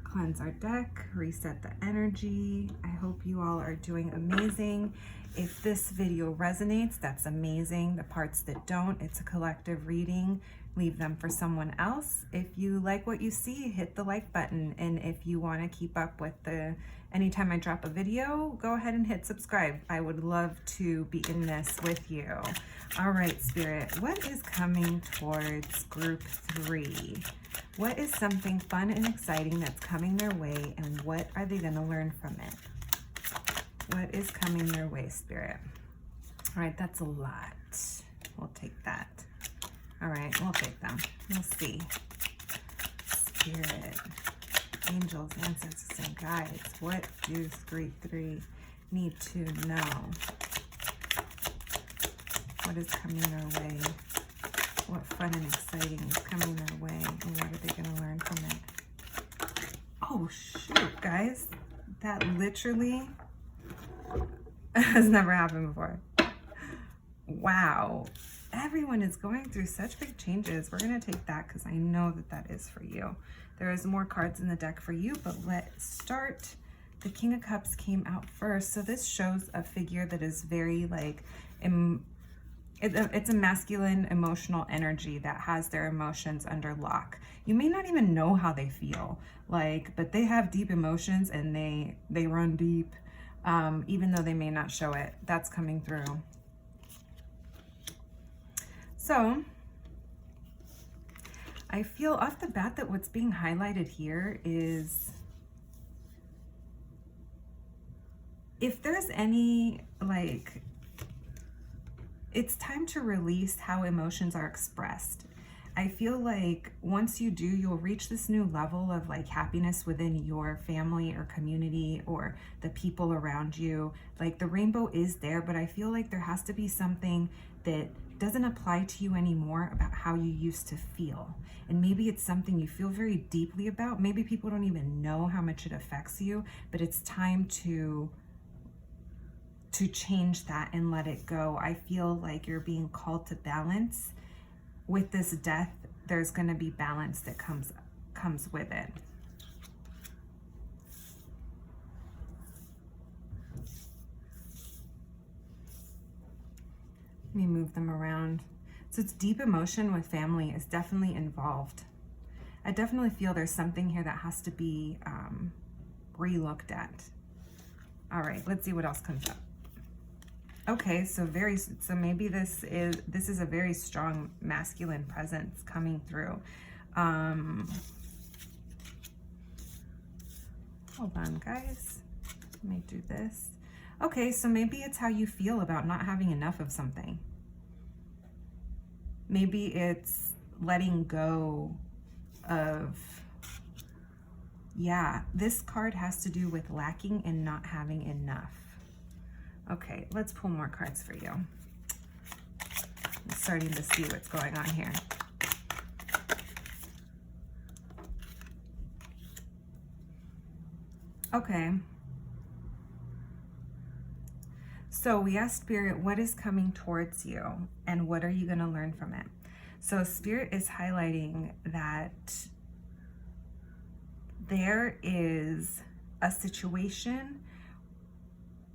Cleanse our deck, reset the energy. I hope you all are doing amazing. If this video resonates, that's amazing. The parts that don't, it's a collective reading. Leave them for someone else. If you like what you see, hit the like button. And if you want to keep up with anytime I drop a video, go ahead and hit subscribe. I would love to be in this with you. All right, Spirit, what is coming towards group 3? What is something fun and exciting that's coming their way, and what are they going to learn from it? What is coming their way, Spirit? All right, that's a lot. We'll take that. All right, we'll take them. We'll see. Spirit, angels, ancestors, and guides, what do group 3 need to know? What is coming their way? What fun and exciting is coming their way, and what are they going to learn from it? Oh, shoot, guys. That literally has never happened before. Wow. Everyone is going through such big changes. We're going to take that because I know that that is for you. There is more cards in the deck for you, but let's start. The King of Cups came out first. So this shows a figure that is very like... It's a masculine emotional energy that has their emotions under lock. You may not even know how they feel, but they have deep emotions and they run deep, even though they may not show it. That's coming through. So I feel off the bat that what's being highlighted here is if there's any it's time to release how emotions are expressed. I feel like once you do, you'll reach this new level of happiness within your family or community or the people around you. The rainbow is there, but I feel like there has to be something that doesn't apply to you anymore about how you used to feel. And maybe it's something you feel very deeply about. Maybe people don't even know how much it affects you, but it's time to change that and let it go. I feel like you're being called to balance. With this death, there's going to be balance that comes with it. Let me move them around. So it's deep emotion with family is definitely involved. I definitely feel there's something here that has to be re-looked at. All right, let's see what else comes up. Okay, so maybe this is a very strong masculine presence coming through. Hold on, guys. Let me do this. Okay, so maybe it's how you feel about not having enough of something. Maybe it's letting go of, yeah, this card has to do with lacking and not having enough. Okay, let's pull more cards for you. I'm starting to see what's going on here. Okay. So we asked Spirit, what is coming towards you and what are you going to learn from it? So Spirit is highlighting that there is a situation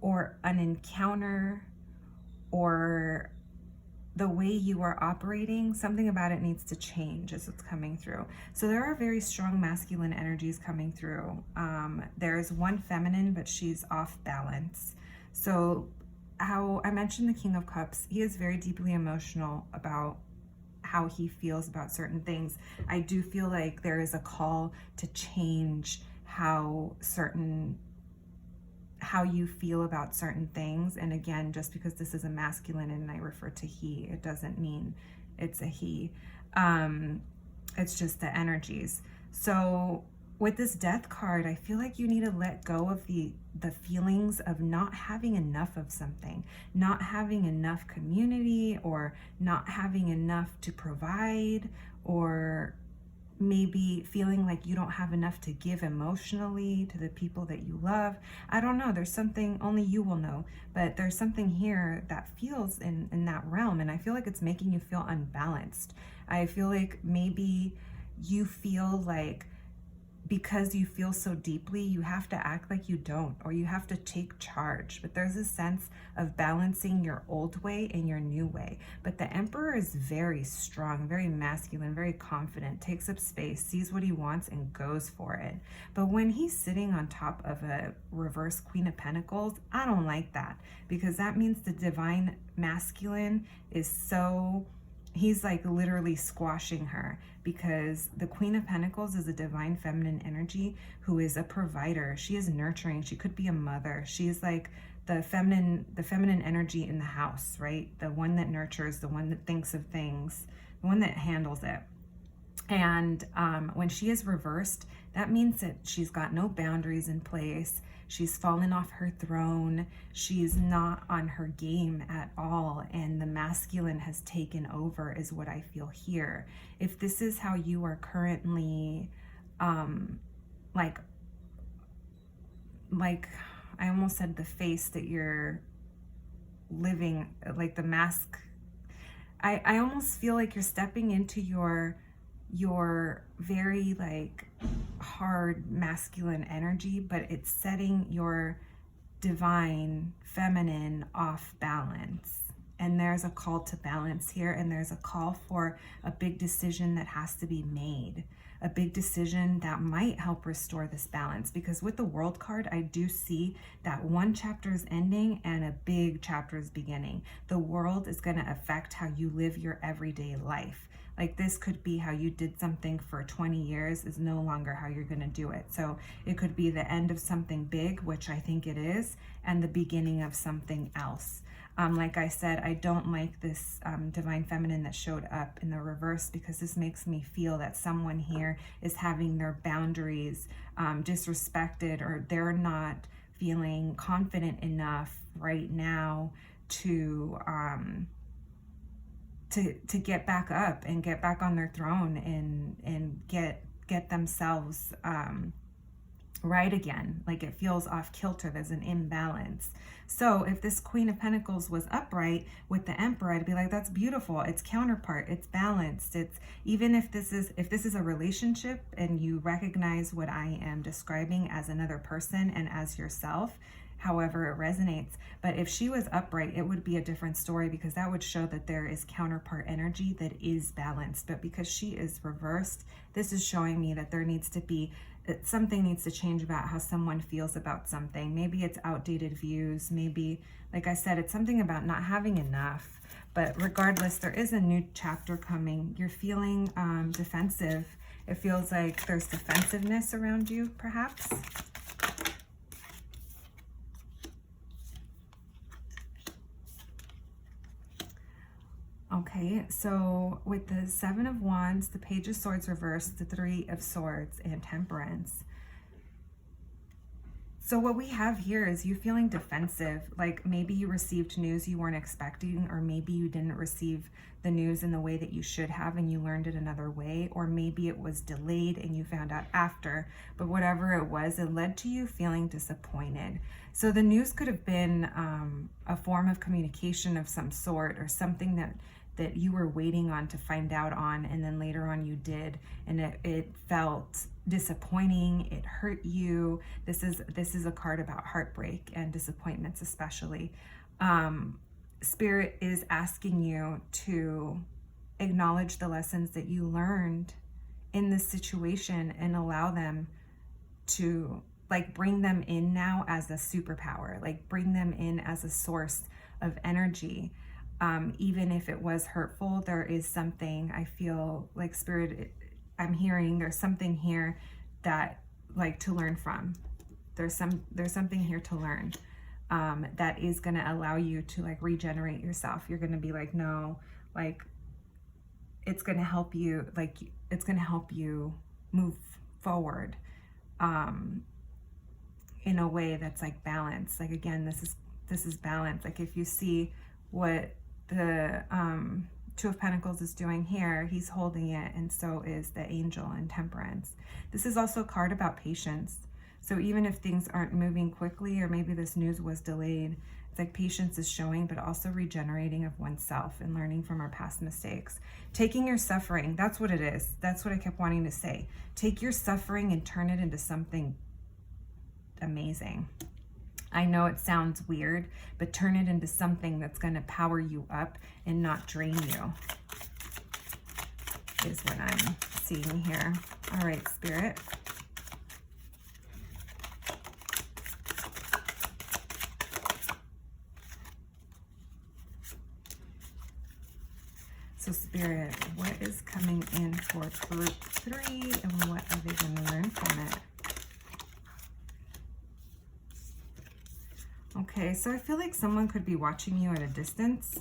or an encounter or the way you are operating, something about it needs to change as it's coming through. So there are very strong masculine energies coming through. There is one feminine, but she's off balance. So how I mentioned the King of Cups, he is very deeply emotional about how he feels about certain things. I do feel like there is a call to change how you feel about certain things. And again, just because this is a masculine and I refer to he, it doesn't mean it's a he. It's just the energies. So with this Death card, I feel like you need to let go of the feelings of not having enough of something, not having enough community, or not having enough to provide, or maybe feeling like you don't have enough to give emotionally to the people that you love. I don't know. There's something only you will know, but there's something here that feels in that realm. And I feel like it's making you feel unbalanced. I feel like maybe you feel like because you feel so deeply, you have to act like you don't, or you have to take charge. But there's a sense of balancing your old way and your new way. But the Emperor is very strong, very masculine, very confident, takes up space, sees what he wants, and goes for it. But when he's sitting on top of a reverse Queen of Pentacles, I don't like that, because that means the divine masculine is so... he's like literally squashing her, because the Queen of Pentacles is a divine feminine energy who is a provider. She is nurturing. She could be a mother. She is like the feminine energy in the house, right? The one that nurtures, the one that thinks of things, the one that handles it. And when she is reversed, that means that she's got no boundaries in place. She's fallen off her throne. She's not on her game at all. And the masculine has taken over is what I feel here. If this is how you are currently, like I almost said the face that you're living, like the mask. I almost feel like you're stepping into your very like hard masculine energy, but it's setting your divine feminine off balance. And there's a call to balance here, and there's a call for a big decision that has to be made, a big decision that might help restore this balance. Because with the World card, I do see that one chapter is ending and a big chapter is beginning. The world is going to affect how you live your everyday life. Like this could be how you did something for 20 years is no longer how you're going to do it. So it could be the end of something big, which I think it is, and the beginning of something else. Like I said, I don't like this divine feminine that showed up in the reverse, because this makes me feel that someone here is having their boundaries disrespected, or they're not feeling confident enough right now to get back up and get back on their throne and get themselves right again. Like it feels off kilter. There's an imbalance. So if this Queen of Pentacles was upright with the Emperor, I'd be like, that's beautiful. It's counterpart. It's balanced. It's even if this is a relationship and you recognize what I am describing as another person and as yourself, however it resonates. But if she was upright, it would be a different story, because that would show that there is counterpart energy that is balanced. But because she is reversed, this is showing me that there needs to be something needs to change about how someone feels about something. Maybe it's outdated views. Maybe, like I said, it's something about not having enough. But regardless, there is a new chapter coming. You're feeling defensive. It feels like there's defensiveness around you, perhaps. Okay, so with the Seven of Wands, the Page of Swords reversed, the Three of Swords, and Temperance. So what we have here is you feeling defensive, like maybe you received news you weren't expecting, or maybe you didn't receive the news in the way that you should have and you learned it another way, or maybe it was delayed and you found out after. But whatever it was, it led to you feeling disappointed. So the news could have been a form of communication of some sort, or something that you were waiting on to find out on, and then later on you did, and it felt disappointing. It hurt you. This is a card about heartbreak and disappointments, especially. Spirit is asking you to acknowledge the lessons that you learned in this situation and allow them to, like, bring them in now as a superpower, like bring them in as a source of energy. Even if it was hurtful, there is something, I feel like Spirit, I'm hearing there's something here that, like, to learn from. There's something here to learn that is going to allow you to, like, regenerate yourself. You're going to be like, no, like, it's going to help you, like, it's going to help you move forward. in a way that's like balanced. Like again, this is balance. Like if you see what the Two of Pentacles is doing here, he's holding it, and so is the Angel in Temperance. This is also a card about patience. So even if things aren't moving quickly, or maybe this news was delayed, it's like patience is showing, but also regenerating of oneself and learning from our past mistakes. Taking your suffering, that's what it is. That's what I kept wanting to say. Take your suffering and turn it into something amazing. I know it sounds weird, but turn it into something that's going to power you up and not drain you, is what I'm seeing here. All right, Spirit. So Spirit, what is coming in for group 3 and what are they going to learn from it? Okay, so I feel like someone could be watching you at a distance.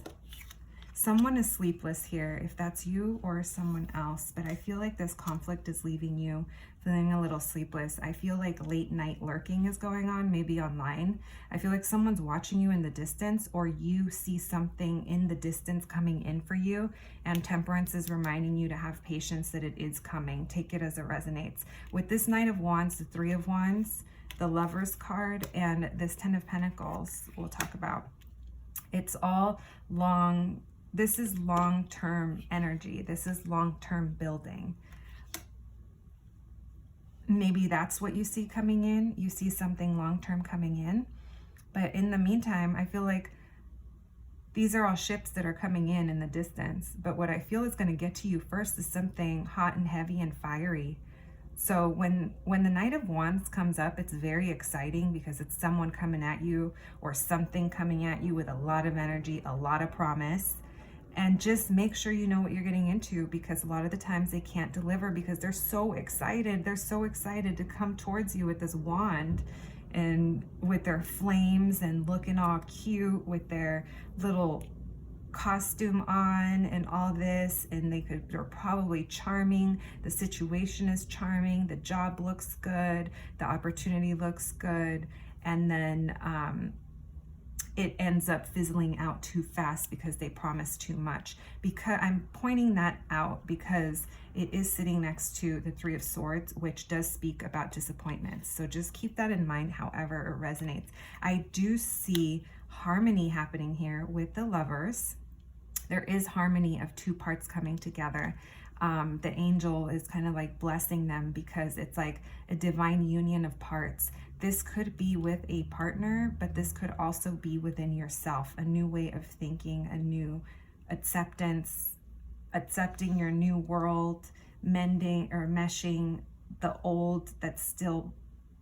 Someone is sleepless here, if that's you or someone else, but I feel like this conflict is leaving you feeling a little sleepless. I feel like late night lurking is going on, maybe online. I feel like someone's watching you in the distance, or you see something in the distance coming in for you, and Temperance is reminding you to have patience, that it is coming. Take it as it resonates. With this Knight of Wands, the Three of Wands, the Lovers card, and this Ten of Pentacles we'll talk about. It's all long. This is long-term energy. This is long-term building. Maybe that's what you see coming in. You see something long-term coming in. But in the meantime, I feel like these are all ships that are coming in the distance. But what I feel is going to get to you first is something hot and heavy and fiery. So when the Knight of Wands comes up, it's very exciting because it's someone coming at you or something coming at you with a lot of energy, a lot of promise. And just make sure you know what you're getting into, because a lot of the times they can't deliver because they're so excited. They're so excited to come towards you with this wand and with their flames and looking all cute with their little costume on and all this, and they're probably charming. The situation is charming. The job looks good. The opportunity looks good. And then it ends up fizzling out too fast because they promise too much. Because I'm pointing that out because it is sitting next to the Three of Swords, which does speak about disappointments. So just keep that in mind, however it resonates. I do see harmony happening here with the Lovers. There is harmony of two parts coming together. The angel is kind of like blessing them because it's like a divine union of parts. This could be with a partner, but this could also be within yourself, a new way of thinking, a new acceptance, accepting your new world, mending or meshing the old that still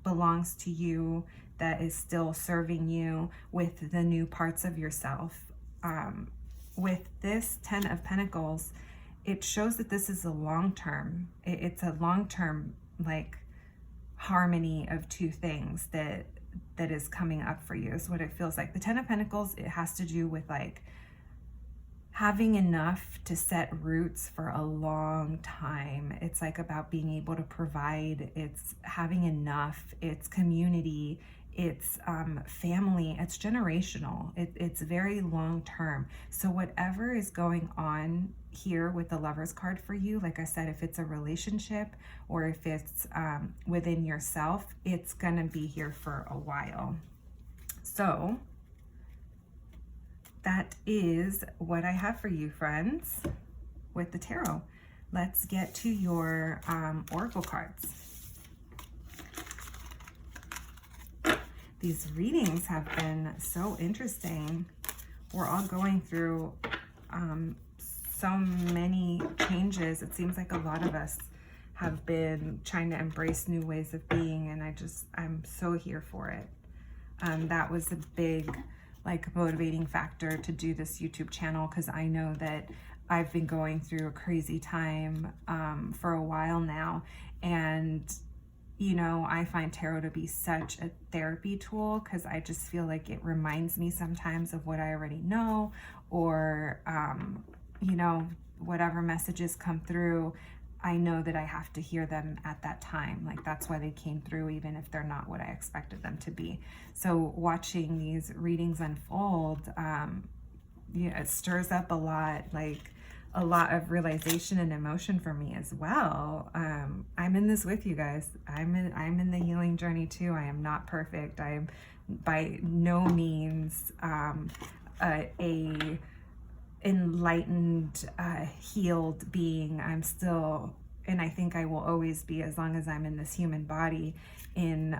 belongs to you, that is still serving you, with the new parts of yourself. With this Ten of Pentacles, it shows that this is a long-term, it's a long-term like harmony of two things that is coming up for you, is what it feels like. The Ten of Pentacles, it has to do with like having enough to set roots for a long time. It's like about being able to provide, it's having enough, it's community, it's family, it's generational, it's very long term. So whatever is going on here with the Lovers card for you, like I said, if it's a relationship or if it's within yourself, it's gonna be here for a while. So that is what I have for you, friends, with the tarot. Let's get to your oracle cards. These readings have been so interesting. We're all going through so many changes. It seems like a lot of us have been trying to embrace new ways of being, and I'm so here for it. That was a big like motivating factor to do this YouTube channel, because I know that I've been going through a crazy time for a while now, and you know, I find tarot to be such a therapy tool, because I just feel like it reminds me sometimes of what I already know, or you know, whatever messages come through, I know that I have to hear them at that time. Like, that's why they came through, even if they're not what I expected them to be. So watching these readings unfold, yeah, it stirs up a lot of realization and emotion for me as well. I'm in this with you guys. I'm in the healing journey too. I am not perfect. I am by no means a enlightened, healed being. I'm still, and I think I will always be, as long as I'm in this human body, in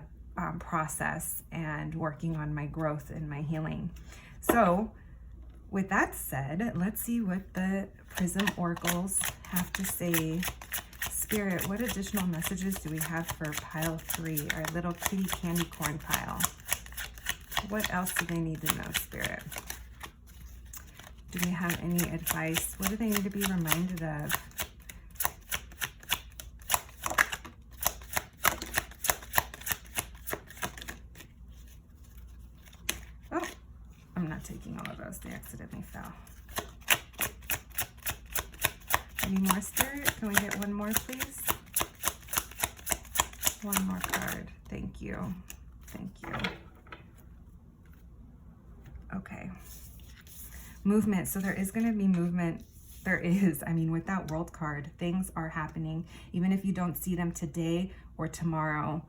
process and working on my growth and my healing. So with that said, let's see what the Prism Oracles have to say. Spirit, what additional messages do we have for pile 3, our little kitty candy corn pile? What else do they need to know, Spirit? Do we have any advice? What do they need to be reminded of? Oh, I'm not taking all of those. They accidentally fell. Any more, Spirit? Can we get one more, please? One more card. Thank you. Thank you. Okay. Movement. So there is going to be movement. There is. I mean, with that World card, things are happening. Even if you don't see them today or tomorrow,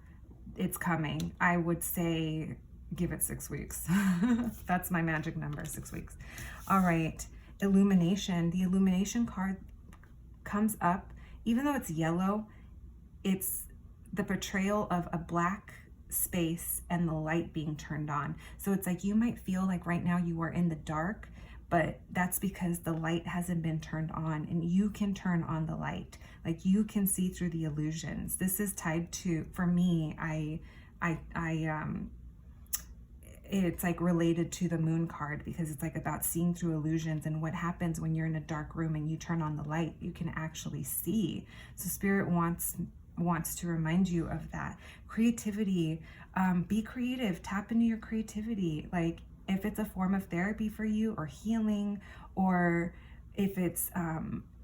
it's coming. I would say give it 6 weeks. That's my magic number, 6 weeks. All right. Illumination. The illumination card comes up. Even though it's yellow, it's the portrayal of a black space and the light being turned on. So it's like you might feel like right now you are in the dark, but that's because the light hasn't been turned on, and you can turn on the light. Like, you can see through the illusions. This is tied to, for me, it's like related to the Moon card, because it's like about seeing through illusions and what happens when you're in a dark room and you turn on the light, you can actually see. So Spirit wants to remind you of that. Creativity, be creative, tap into your creativity. Like, if it's a form of therapy for you, or healing, or if it's,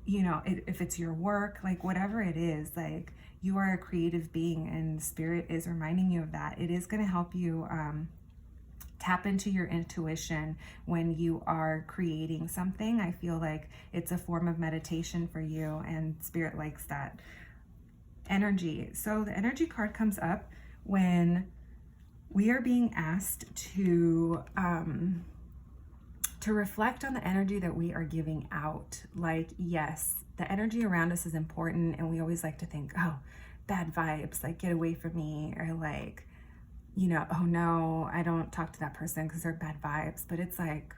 you know, if it's your work, like whatever it is, like you are a creative being, and Spirit is reminding you of that. It is going to help you tap into your intuition when you are creating something. I feel like it's a form of meditation for you, and Spirit likes that. Energy. So the energy card comes up when we are being asked to reflect on the energy that we are giving out. Like, yes, the energy around us is important, and we always like to think, oh, bad vibes, like get away from me, or like, you know, oh no, I don't talk to that person because they're bad vibes. But it's like,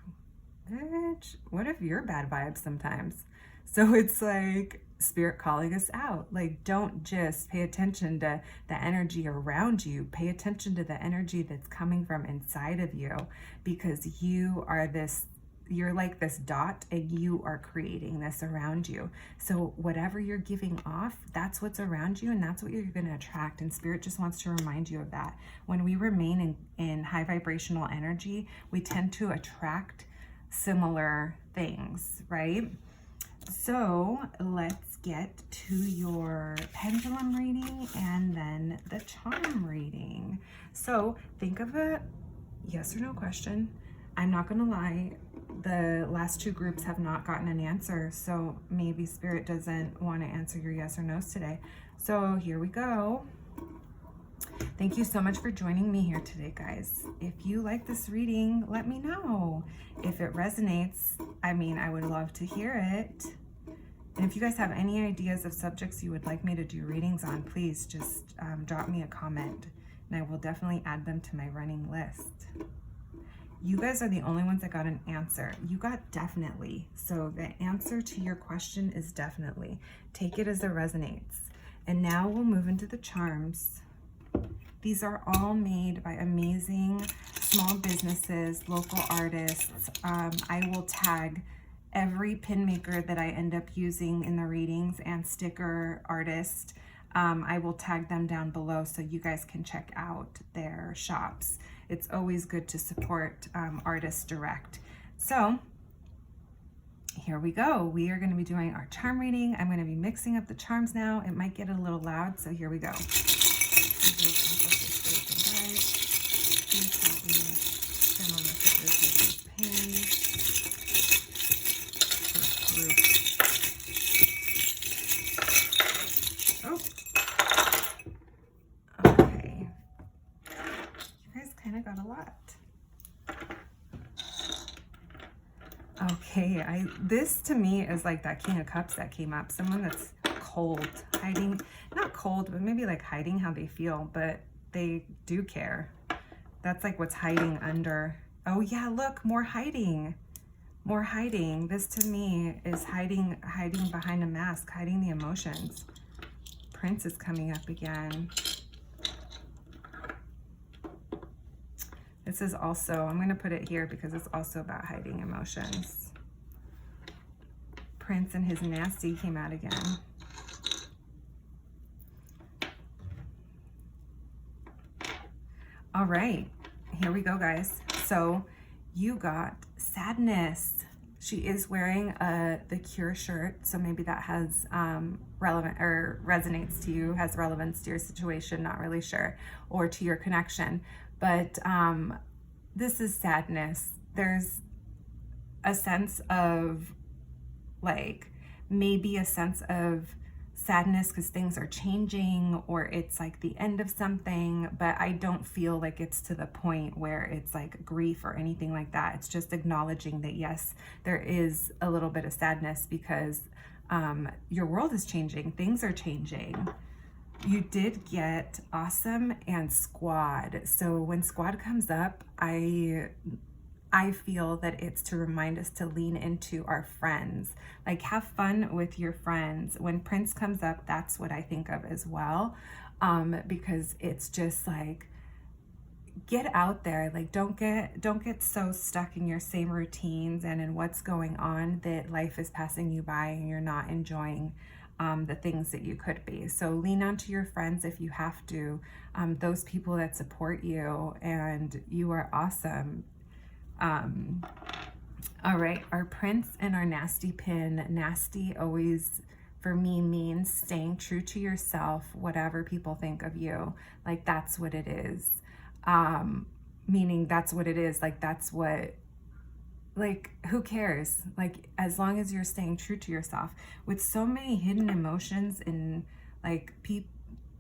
bitch, what if you're bad vibes sometimes? So it's like Spirit calling us out. Like, don't just pay attention to the energy around you. Pay attention to the energy that's coming from inside of you, because you are this, you're like this dot, and you are creating this around you. So whatever you're giving off, that's what's around you, and that's what you're going to attract. And Spirit just wants to remind you of that. When we remain in high vibrational energy, we tend to attract similar things, right? So let's get to your pendulum reading and then the charm reading. So think of a yes or no question. I'm not going to lie, the last 2 groups have not gotten an answer, so maybe Spirit doesn't want to answer your yes or no's today. So here we go. Thank you so much for joining me here today, guys. If you like this reading, let me know. If it resonates, I mean, I would love to hear it. And if you guys have any ideas of subjects you would like me to do readings on, please just drop me a comment, and I will definitely add them to my running list. You guys are the only ones that got an answer. You got definitely. So the answer to your question is definitely. Take it as it resonates. And now we'll move into the charms. These are all made by amazing small businesses, local artists. I will tag every pin maker that I end up using in the readings and sticker artist. I will tag them down below so you guys can check out their shops. It's always good to support artists direct. So here we go. We are going to be doing our charm reading. I'm going to be mixing up the charms now. It might get a little loud, so here we go. Oh, okay. You guys kind of got a lot. Okay, this to me is like that King of Cups that came up. Someone that's cold, hiding, not cold, but maybe like hiding how they feel, but they do care. That's like what's hiding under. Oh yeah, look, more hiding. More hiding. This to me is hiding behind a mask, hiding the emotions. Prince is coming up again. This is also, I'm going to put it here because it's also about hiding emotions. Prince and his nasty came out again. All right, here we go, guys. So you got sadness. She is wearing the Cure shirt, so maybe that has relevant or resonates to you, has relevance to your situation, not really sure, or to your connection. But this is sadness. There's a sense of like, maybe a sense of sadness because things are changing, or it's like the end of something, but I don't feel like it's to the point where it's like grief or anything like that. It's just acknowledging that yes, there is a little bit of sadness because your world is changing, things are changing. You did get awesome and squad. So when squad comes up, I feel that it's to remind us to lean into our friends, like have fun with your friends. When Prince comes up, that's what I think of as well, because it's just like, get out there, like don't get so stuck in your same routines and in what's going on that life is passing you by and you're not enjoying the things that you could be. So lean onto your friends if you have to, those people that support you, and you are awesome. All right, our Prince and our nasty pin. Nasty always for me means staying true to yourself, whatever people think of you. Like that's what it is. Meaning that's what it is. Like that's what, like who cares? Like as long as you're staying true to yourself. With so many hidden emotions and like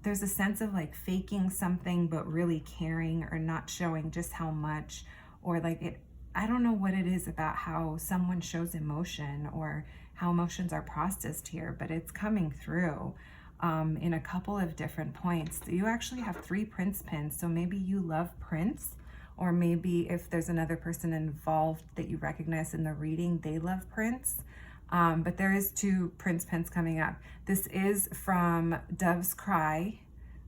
there's a sense of like faking something but really caring, or not showing just how much, or like it, I don't know what it is about how someone shows emotion or how emotions are processed here, but it's coming through in a couple of different points. You actually have 3 Prince pins, so maybe you love Prince, or maybe if there's another person involved that you recognize in the reading, they love Prince. But there is 2 Prince pins coming up. This is from Dove's Cry.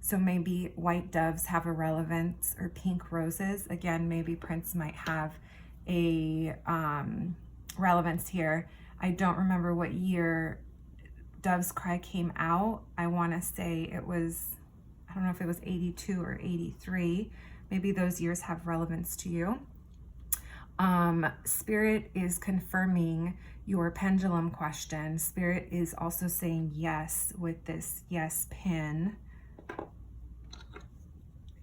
So maybe white doves have a relevance, or pink roses. Again, maybe Prince might have a relevance here. I don't remember what year Dove's Cry came out. I want to say it was, I don't know if it was 82 or 83. Maybe those years have relevance to you. Spirit is confirming your pendulum question. Spirit is also saying yes with this yes pin.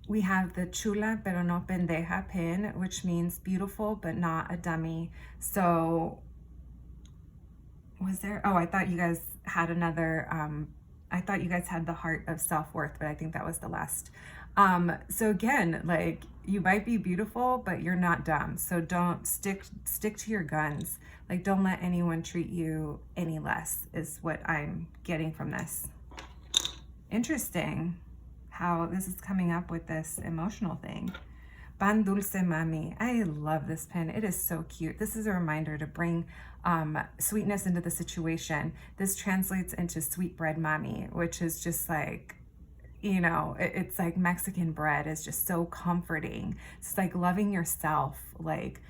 We have the chula pero no pendeja pin, which means beautiful but not a dummy. So was there, oh, I thought you guys had another, I thought you guys had the heart of self-worth, but I think that was the last. So again, like you might be beautiful, but you're not dumb. So don't stick to your guns. Like don't let anyone treat you any less is what I'm getting from this. Interesting how this is coming up with this emotional thing. Pan dulce mami. I love this pin. It is so cute. This is a reminder to bring sweetness into the situation. This translates into sweet bread mami, which is just like, you know, it's like Mexican bread is just so comforting. It's like loving yourself, like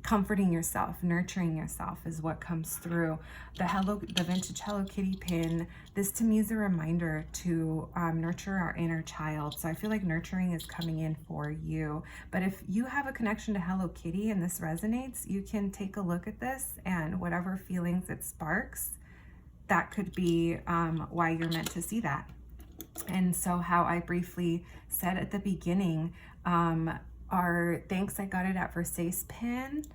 comforting yourself, nurturing yourself is what comes through. The vintage Hello Kitty pin, this to me is a reminder to nurture our inner child. So I feel like nurturing is coming in for you. But if you have a connection to Hello Kitty and this resonates, you can take a look at this, and whatever feelings it sparks, that could be why you're meant to see that. And so how I briefly said at the beginning, our thanks I got it at Versayce pin,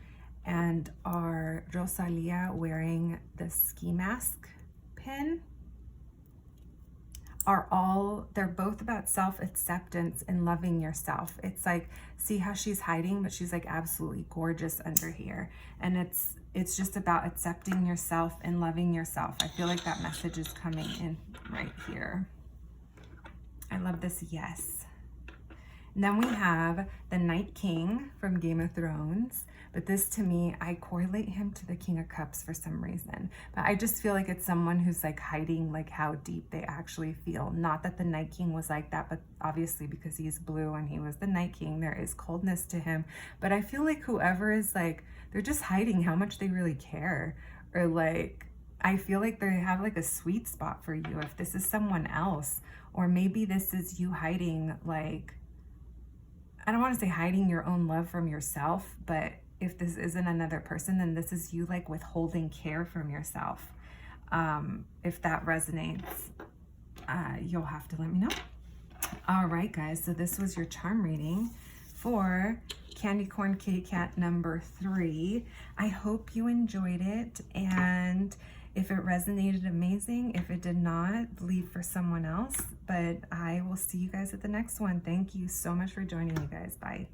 and our Rosalia wearing the ski mask pin are all, they're both about self-acceptance and loving yourself. It's like, see how she's hiding, but she's like absolutely gorgeous under here. And it's just about accepting yourself and loving yourself. I feel like that message is coming in right here. I love this yes. And then we have the Night King from Game of Thrones. But this to me, I correlate him to the King of Cups for some reason. But I just feel like it's someone who's like hiding like how deep they actually feel. Not that the Night King was like that, but obviously because he's blue and he was the Night King, there is coldness to him. But I feel like whoever is like, they're just hiding how much they really care. Or like, I feel like they have like a sweet spot for you if this is someone else. Or maybe this is you hiding, like, I don't want to say hiding your own love from yourself, but if this isn't another person, then this is you like withholding care from yourself. If that resonates, you'll have to let me know. All right, guys, so this was your charm reading for Candy Corn Kitty Cat number 3. I hope you enjoyed it, and if it resonated, amazing. If it did not, leave for someone else. But I will see you guys at the next one. Thank you so much for joining me, guys. Bye.